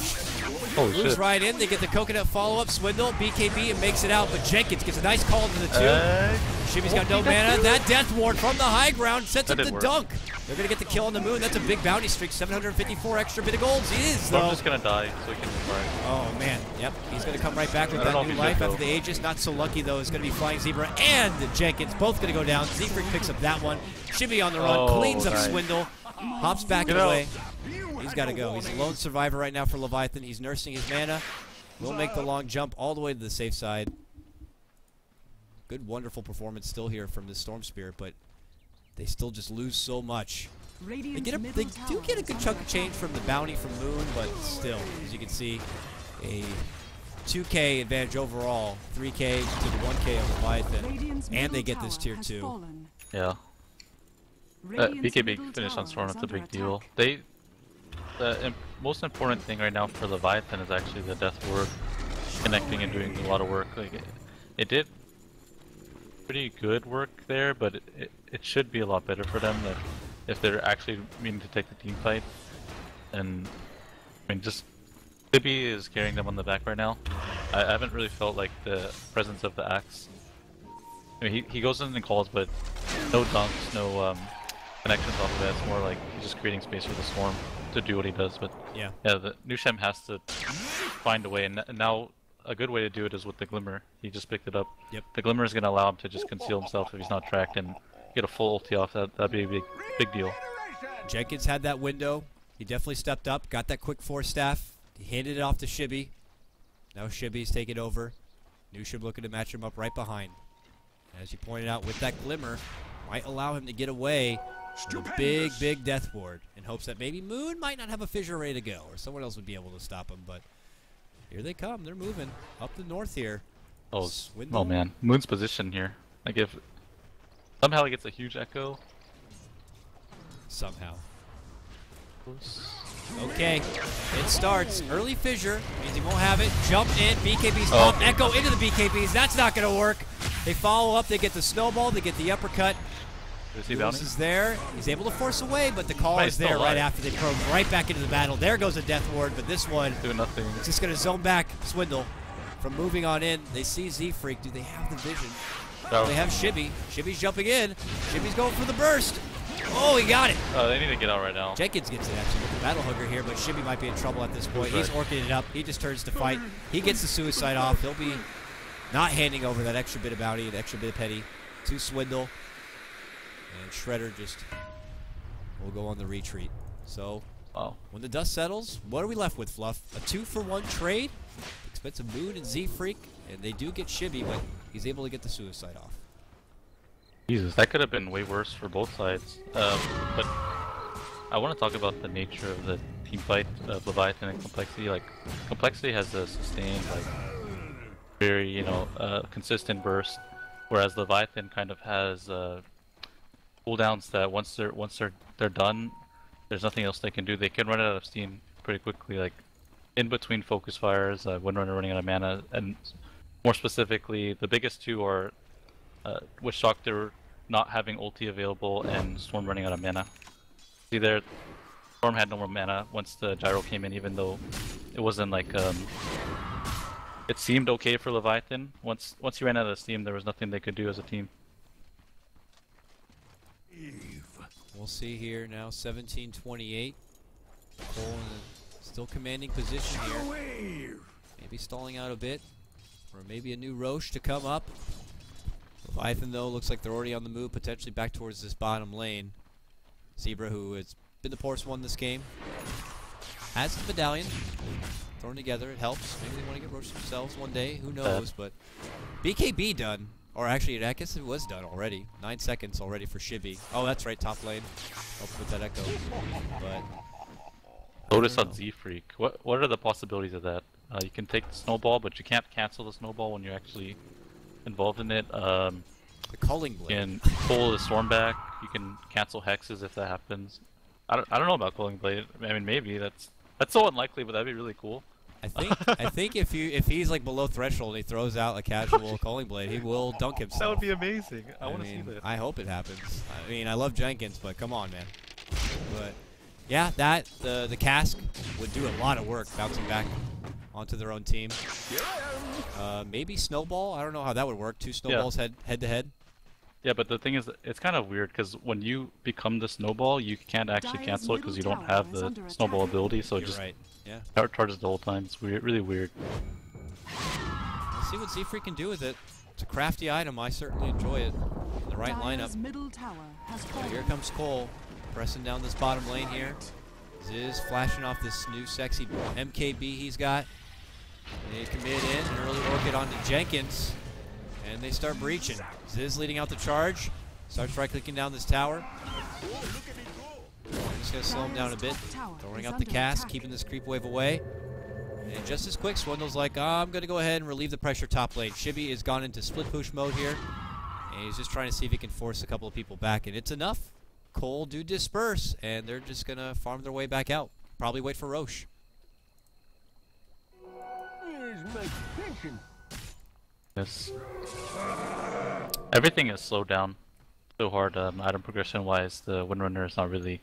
Oh,
Moves
shit.
right in. They get the coconut follow-up. Swindle, BKB, and makes it out. But Jenkins gets a nice call into the 2. Shibby's got no mana. That Death Ward from the high ground sets up the dunk. They're going to get the kill on the Moon. That's a big bounty streak. 754 extra bit of golds. He is, though.
I'm just going to die so he can fire.
Oh, man. Yep. He's going to come right back with that new life after the Aegis. Not so lucky, though. It's going to be Flying Zebra and Jenkins. Both going to go down. Z-Freak picks up that one. Shibby on the run. Cleans up Swindle. Hops back away. He's got to go. He's a lone survivor right now for Leviathan. He's nursing his mana. Will make the long jump all the way to the safe side. Good, wonderful performance still here from this Storm Spirit, but they still just lose so much. They do get a good chunk of change from the bounty from Moon, but still, as you can see, a 2K advantage overall, 3K to the 1K of Leviathan, and they get this tier 2.
Yeah. BKB finish on Storm, that's a big deal. The most important thing right now for Leviathan is actually the Death Ward connecting and doing a lot of work. Like it did pretty good work there, but it should be a lot better for them if they're actually meaning to take the team fight. And I mean, just Libby is carrying them on the back right now. I haven't really felt like the presence of the axe. I mean, he goes in and calls, but no dunks, no connections off of it. It's more like he's just creating space for the Storm to do what he does. But yeah, the Nushem has to find a way, and now a good way to do it is with the Glimmer. He just picked it up. Yep. The Glimmer is going to allow him to just conceal himself if he's not tracked and get a full ulti off. That'd be a big deal.
Jenkins had that window. He definitely stepped up, got that quick 4 staff. He handed it off to Shibby. Now Shibby's taking over. Nushem looking to match him up right behind. As you pointed out, with that Glimmer, might allow him to get away with a big Death Ward in hopes that maybe Moon might not have a fissure ready to go, or someone else would be able to stop him. But here they come. They're moving up the north here.
Oh, oh man. Moon's position here. Like if somehow he gets a huge echo.
Somehow. Okay, it starts. Early fissure means he won't have it. Jump in, BKB's pop, echo into the BKBs. That's not going to work. They follow up, they get the snowball, they get the uppercut. Lewis is there. He's able to force away, but the call is there right after they probe right back into the battle. There goes a Death Ward, but this one
doing nothing.
It's just going to zone back Swindle from moving on in. They see Z-Freak. Do they have the vision? No. They have Shibby. Shibby's jumping in. Shibby's going for the burst. Oh, he got it.
They need to get out right now.
Jenkins gets it actually with the Battle Hugger here, but Shibby might be in trouble at this point. He's orching it up. He just turns to fight. He gets the suicide off. He'll be not handing over that extra bit of bounty, an extra bit of petty to Swindle. And Shredder just will go on the retreat. So, when the dust settles, what are we left with, Fluff? A 2-for-1 trade? Expensive Moon and Z-Freak, and they do get Shibby, but he's able to get the suicide off.
Jesus, that could have been way worse for both sides. But I want to talk about the nature of the team fight of Leviathan and Complexity. Like, Complexity has a sustained, like, very, consistent burst, whereas Leviathan kind of has cooldowns that once they're done, there's nothing else they can do. They can run out of steam pretty quickly, like in between focus fires, Windrunner running out of mana, and more specifically, the biggest two are Witch Doctor not having ulti available and Storm running out of mana. See there, Storm had no more mana once the gyro came in, even though it wasn't like it seemed okay for Leviathan. Once he ran out of steam, there was nothing they could do as a team.
We'll see here now, 17-28. Cole in a still commanding position here. Maybe stalling out a bit, or maybe a new Roche to come up. Leviathan, though, looks like they're already on the move, potentially back towards this bottom lane. Zebra, who has been the poorest one this game, has the medallion. Thrown together, it helps. Maybe they want to get Roche themselves one day, who knows, but BKB done. Or actually, I guess it was done already. 9 seconds already for Shibby. Oh, that's right, top lane. Helps with that echo. But
Lotus on Z-Freak. What are the possibilities of that? You can take the snowball, but you can't cancel the snowball when you're actually involved in it.
the Culling
You
Blade.
can pull the storm back. You can cancel hexes if that happens. I don't know about Culling Blade. I mean, maybe that's so unlikely, but that'd be really cool.
I think if he's like below threshold and he throws out a casual Culling Blade, he will dunk himself.
That would be amazing. I want to see
mean,
that.
I hope it happens. I mean, I love Jenkins, but come on, man. But yeah, the cask would do a lot of work bouncing back onto their own team. Maybe snowball. I don't know how that would work. Two snowballs head to head.
Yeah, but the thing is, it's kind of weird because when you become the snowball, you can't actually cancel it because you don't have the snowball ability. So it
You're
just
right. Yeah.
charges the whole time. It's weird, really weird.
Let's see what Z-Freak can do with it. It's a crafty item. I certainly enjoy it. In the right lineup.
Middle tower has
So
fallen.
here comes Cole, pressing down this bottom lane here. Ziz flashing off this new sexy MKB he's got. They commit in, an early orchid onto Jenkins, and they start breaching. Ziz leading out the charge, starts right-clicking down this tower. Just gonna slow him down a bit, throwing out the cast, keeping this creep wave away. And just as quick, Swindle's like, I'm gonna go ahead and relieve the pressure top lane. Shibby has gone into split push mode here, and he's just trying to see if he can force a couple of people back, and it's enough. Cole do disperse, and they're just gonna farm their way back out. Probably wait for Roche.
Yes. Everything is slowed down so hard. Item progression wise, the Windrunner is not really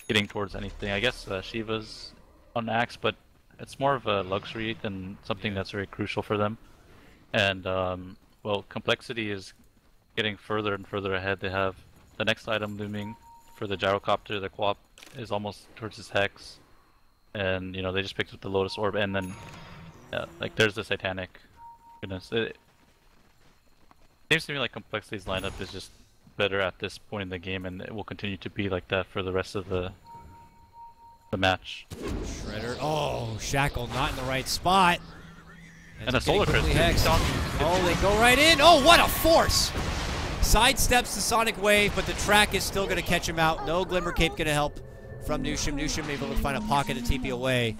getting towards anything. I guess Shiva's on Axe, but it's more of a luxury than something that's very crucial for them. And well, Complexity is getting further and further ahead. They have the next item looming for the gyrocopter. The Quap is almost towards his Hex, and you know they just picked up the Lotus Orb, and then like there's the Satanic. Goodness, it seems to me like Complexity's lineup is just better at this point in the game, and it will continue to be like that for the rest of the match.
Shredder. Oh, Shackle not in the right spot.
And a Solar Crest.
Oh, they go right in. Oh, what a force! Sidesteps the Sonic Wave, but the track is still going to catch him out. No Glimmer Cape going to help from Nushim. Nushim able to find a pocket to TP away.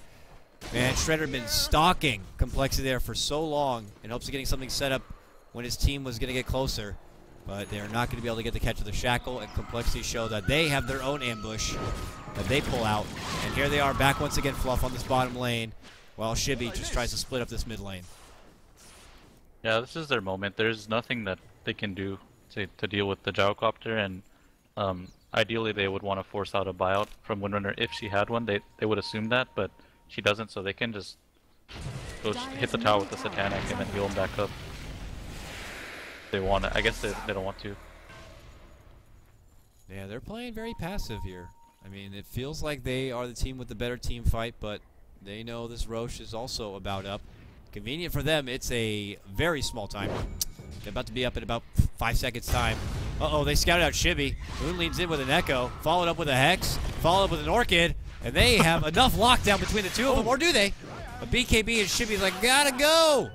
Man, Shredder been stalking Complexity there for so long in hopes of getting something set up when his team was going to get closer. But they're not going to be able to get the catch of the Shackle, and Complexity show that they have their own ambush that they pull out. And here they are back once again, Fluff, on this bottom lane, while Shibby just tries to split up this mid lane.
Yeah, this is their moment. There's nothing that they can do to deal with the gyrocopter, and ideally they would want to force out a buyout from Windrunner if she had one. They would assume that, but she doesn't, so they can just go hit the tower with the Satanic and then heal him back up. They want it. I guess they don't want to.
Yeah, they're playing very passive here. I mean, it feels like they are the team with the better team fight, but they know this Roche is also about up. Convenient for them, it's a very small time. They're about to be up in about 5 seconds time. Uh-oh, they scouted out Shibby. Moon leans in with an Echo, followed up with a Hex, followed up with an Orchid, and they have enough lockdown between the two of them, or do they? But BKB and Shibby's like, gotta go!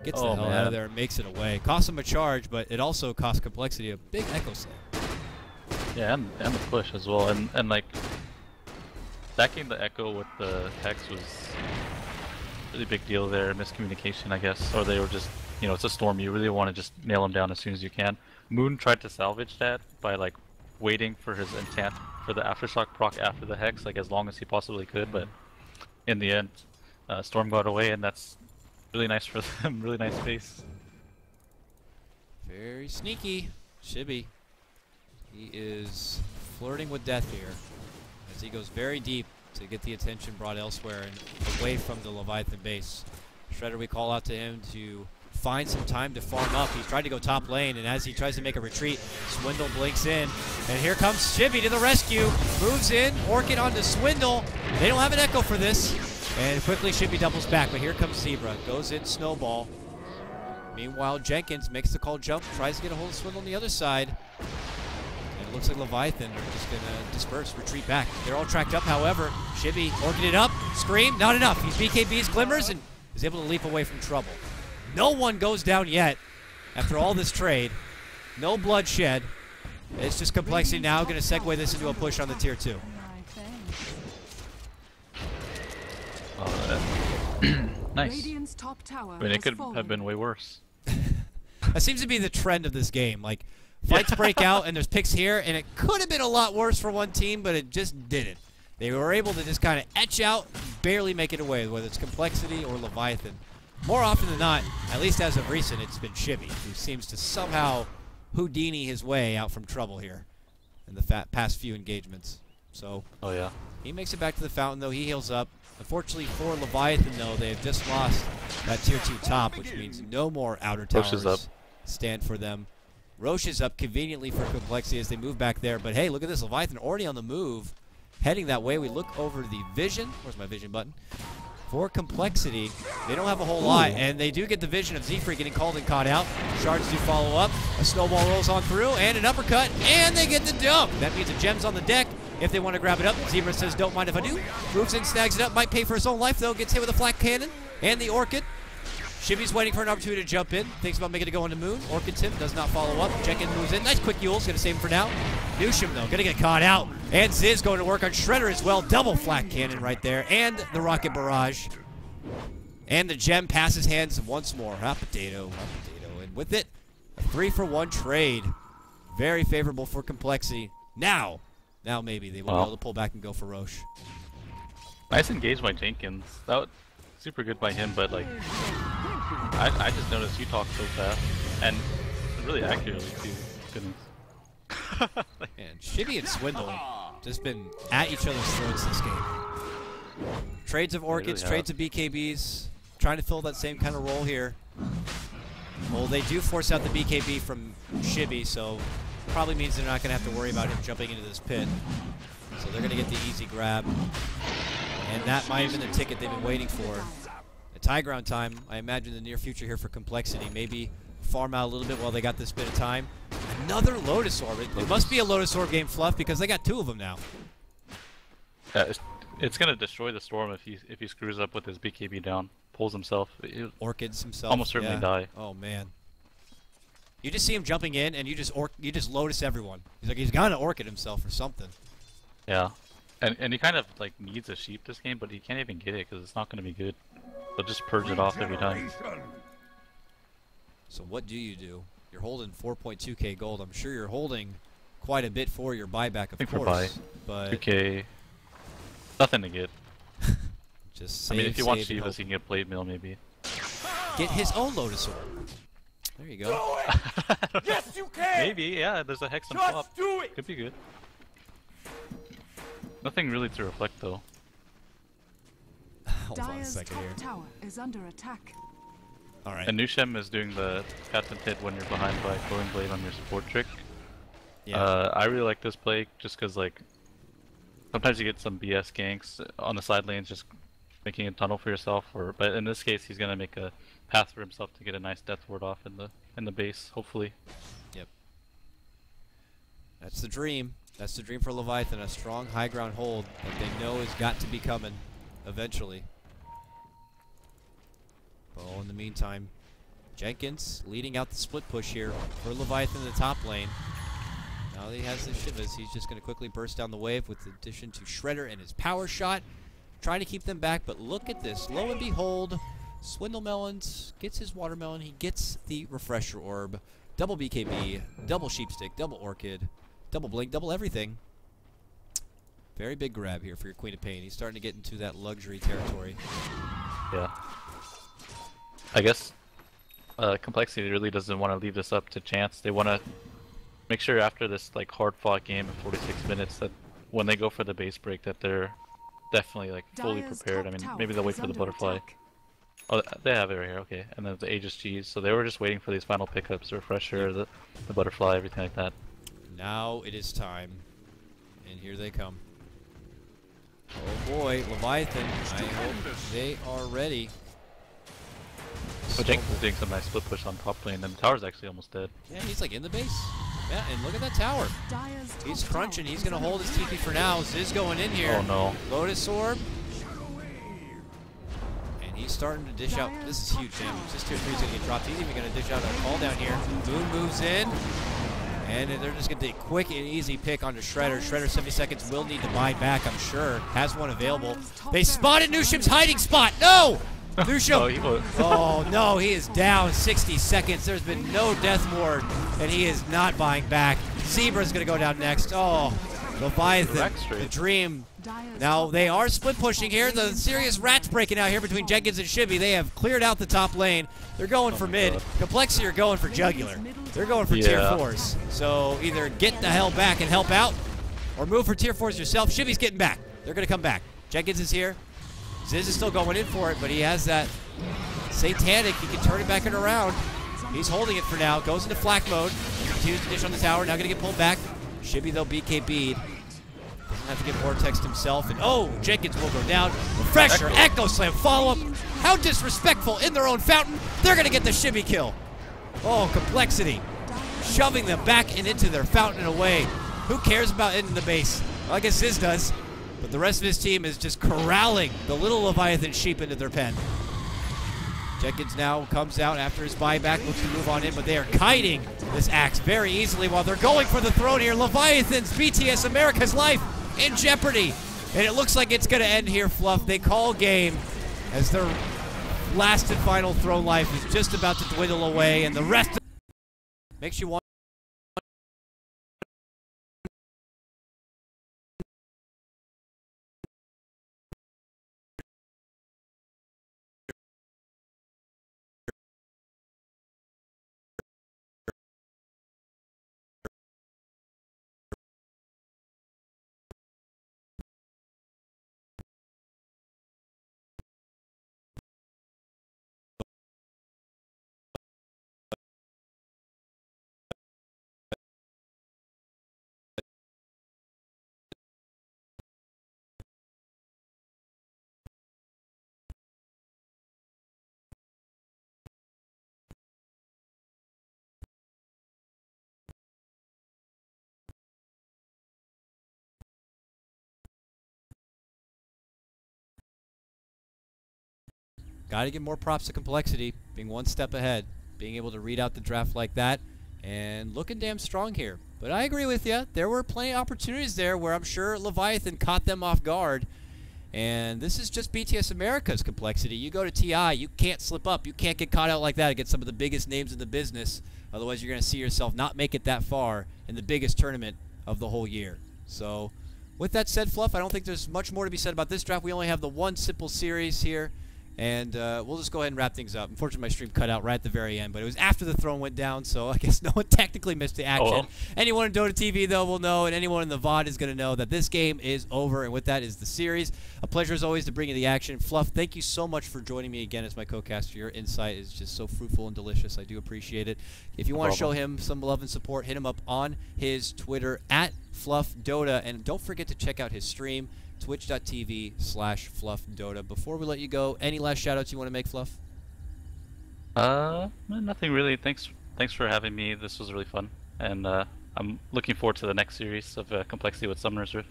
Gets the hell out of there and makes it away. Costs him a charge, but it also costs Complexity a big Echo Slam.
Yeah, and the push as well, and like stacking the Echo with the Hex was a really big deal there. Miscommunication, I guess, or they were just, you know, it's a storm. You really want to just nail him down as soon as you can. Moon tried to salvage that by like waiting for his for the aftershock proc after the hex, like as long as he possibly could. But in the end, Storm got away, and that's really nice for them. Really nice space.
Very sneaky, Shibby. He is flirting with death here as he goes very deep to get the attention brought elsewhere and away from the Leviathan base. Shredder, we call out to him to find some time to farm up. He's tried to go top lane, and as he tries to make a retreat, Swindle blinks in. And here comes Shibby to the rescue. Moves in, Orchid onto Swindle. They don't have an echo for this. And quickly Shibby doubles back, but here comes Zebra. Goes in Snowball. Meanwhile, Jenkins makes the call jump, tries to get a hold of Swindle on the other side. And it looks like Leviathan are just going to disperse, retreat back. They're all tracked up, however. Shibby orchid it up, Scream, not enough. He's BKB's Glimmers and is able to leap away from trouble. No one goes down yet after all this trade. No bloodshed. It's just Complexity now going to segue this into a push on the tier 2.
Nice. I mean, it could have been way worse.
That seems to be the trend of this game. Like, fights break out and there's picks here, and it could have been a lot worse for one team, but it just didn't. They were able to just kind of etch out, barely make it away, whether it's Complexity or Leviathan. More often than not, at least as of recent, it's been Shibby, who seems to somehow Houdini his way out from trouble here in the past few engagements. So,
oh yeah,
he makes it back to the fountain, though. He heals up. Unfortunately for Leviathan, though, they have just lost that tier 2 top, which means no more outer towers stand for them. Roche is up conveniently for Complexity as they move back there. But hey, look at this. Leviathan already on the move, heading that way. We look over the vision. Where's my vision button? For Complexity, they don't have a whole lot, and they do get the vision of Z-Free getting called and caught out. Shards do follow up. A snowball rolls on through, and an uppercut, and they get the dump. That means the gem's on the deck. If they want to grab it up, Zebra says, don't mind if I do. Moves in, snags it up, might pay for his own life, though. Gets hit with a flak cannon and the Orchid. Shibby's waiting for an opportunity to jump in. Thinks about making it go into Moon. Orchid's him, does not follow up. Jenkins moves in. Nice quick Yule's going to save him for now. Nushim, though, going to get caught out. And Ziz going to work on Shredder as well. Double flak cannon right there. And the rocket barrage. And the gem passes hands once more. Hot potato, hot potato. And with it, a 3-for-1 trade. Very favorable for Complexity. Now maybe they will be able to pull back and go for Roche.
Nice engage by Jenkins. That was super good by him, but like, I just noticed you talk so fast and really accurately too. Goodness.
And Shibby and Swindle just been at each other's throats this game. Trades of Orchids, trades of BKBs, trying to fill that same kind of role here. Well, they do force out the BKB from Shibby, so probably means they're not going to have to worry about him jumping into this pit. So they're going to get the easy grab. And that might have been the ticket they've been waiting for. It's high ground time. I imagine the near future here for Complexity. Maybe farm out a little bit while they got this bit of time. Another Lotus Orb. It must be a Lotus Orb game, Fluff, because they got 2 of them now.
Yeah, it's going to destroy the Storm if he screws up with his BKB down. Pulls himself.
Orchids himself.
Almost certainly die.
Oh, man. You just see him jumping in, and you just Lotus everyone. He's like, he's gonna Orchid himself or something.
Yeah, and he kind of like needs a sheep this game, but he can't even get it because it's not gonna be good. They'll just purge it off every time.
So what do? You're holding 4.2k gold. I'm sure you're holding quite a bit for your buyback, of course. But
2k, nothing to get.
Just save,
I mean, if you want Shivas, he can get plate mail maybe.
Get his own Lotus Orb. There you go.
Yes, you can.
Maybe, yeah. There's a hex on flop.
Do it.
Could be good. Nothing really to reflect though.
Hold on a second here.
Tower is under attack.
All right.
And Nushem is doing the patent hit when you're behind by Glowing Blade on your support trick.
Yeah.
I really like this play just because like sometimes you get some BS ganks on the side lanes just making a tunnel for yourself, but in this case he's gonna make a path for himself to get a nice death ward off in the base, hopefully.
Yep. That's the dream. That's the dream for Leviathan, a strong high ground hold that they know has got to be coming eventually. Well, in the meantime, Jenkins leading out the split push here for Leviathan in the top lane. Now that he has the Shivas, he's just going to quickly burst down the wave with the addition to Shredder and his power shot. Trying to keep them back, but look at this. Lo and behold, Swindle Melons gets his watermelon. He gets the Refresher Orb. Double BKB, double Sheepstick, double Orchid, double Blink, double everything. Very big grab here for your Queen of Pain. He's starting to get into that luxury territory.
Yeah. I guess Complexity really doesn't want to leave this up to chance. They want to make sure after this like hard-fought game in 46 minutes that when they go for the base break that they're definitely like fully prepared. I mean, maybe they'll wait for the butterfly. Oh, they have it right here. Okay, and then the Aegis Cheese. So they were just waiting for these final pickups, the refresher, the butterfly, everything like that.
Now it is time, and here they come. Oh boy, Leviathan. I hope they are ready.
But Jenkins is doing some nice split push on top lane, and the tower's actually almost dead.
Yeah, he's like in the base. Yeah, and look at that tower. He's crunching. He's going to hold his TP for now. Ziz going in here.
Oh no.
Lotus Orb. And he's starting to dish out. This is huge damage. This tier 3 is going to get dropped. He's even going to dish out a call down here. Moon moves in. And they're just going to take a quick and easy pick onto Shredder. Shredder 70 seconds will need to buy back, I'm sure. Has one available. They spotted Nushim's hiding spot. No! Nushim. Oh, no, he is down 60 seconds. There's been no death ward, and he is not buying back. Zebra's going to go down next. Oh, Leviathan, the dream. Now, they are split pushing here. The serious rats breaking out here between Jenkins and Shibby. They have cleared out the top lane. They're going for mid. Complexity are going for jugular. They're going for tier 4s. So either get the hell back and help out, or move for tier 4s yourself. Shibby's getting back. They're going to come back. Jenkins is here. Ziz is still going in for it, but he has that satanic. He can turn it back and around. He's holding it for now. Goes into flak mode. Continues to dish on the tower. Now going to get pulled back. Shibby, though, BKB'd. Doesn't have to get vortexed himself. And oh, Jenkins will go down. Refresher, Echo Slam, follow-up. How disrespectful in their own fountain. They're going to get the Shibby kill. Oh, Complexity. Shoving them back and into their fountain and away. Who cares about it in the base? Well, I guess Ziz does. But the rest of his team is just corralling the little Leviathan sheep into their pen. Jenkins now comes out after his buyback, looks to move on in, but they are kiting this axe very easily while they're going for the throne here. Leviathan's BTS America's life in jeopardy. And it looks like it's going to end here, Fluff. They call game as their last and final throne life is just about to dwindle away, and the rest of makes you want got to give more props to Complexity, being one step ahead, being able to read out the draft like that, and looking damn strong here. But I agree with you. There were plenty of opportunities there where I'm sure Leviathan caught them off guard. And this is just BTS America's Complexity. You go to TI, you can't slip up. You can't get caught out like that against some of the biggest names in the business. Otherwise, you're going to see yourself not make it that far in the biggest tournament of the whole year. So, with that said, Fluff, I don't think there's much more to be said about this draft. We only have the one simple series here. And we'll just go ahead and wrap things up. Unfortunately, my stream cut out right at the very end, but it was after the throne went down, so I guess no one technically missed the action. Oh, well. Anyone in Dota TV, though, will know, and anyone in the VOD is going to know that this game is over, and with that is the series. A pleasure, as always, to bring you the action. Fluff, thank you so much for joining me again as my co-caster. Your insight is just so fruitful and delicious. I do appreciate it. If you want to show him some love and support, hit him up on his Twitter, @FluffDota, and don't forget to check out his stream, twitch.tv/FluffDota. Before we let you go, any last shout-outs you want to make, Fluff?
Nothing really. Thanks for having me. This was really fun, and I'm looking forward to the next series of Complexity with Summoner's Rift.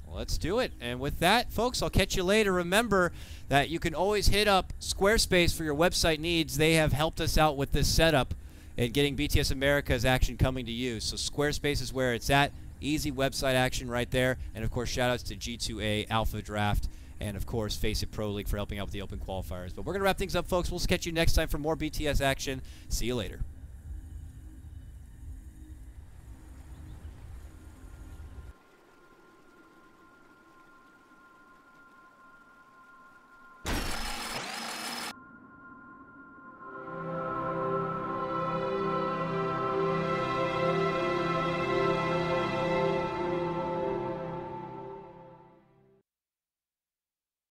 Well, let's do it. And with that, folks, I'll catch you later. Remember that you can always hit up Squarespace for your website needs. They have helped us out with this setup and getting BTS America's action coming to you. So Squarespace is where it's at. Easy website action right there. And, of course, shout-outs to G2A, Alpha Draft, and, of course, Face It Pro League for helping out with the open qualifiers. But we're going to wrap things up, folks. We'll catch you next time for more BTS action. See you later.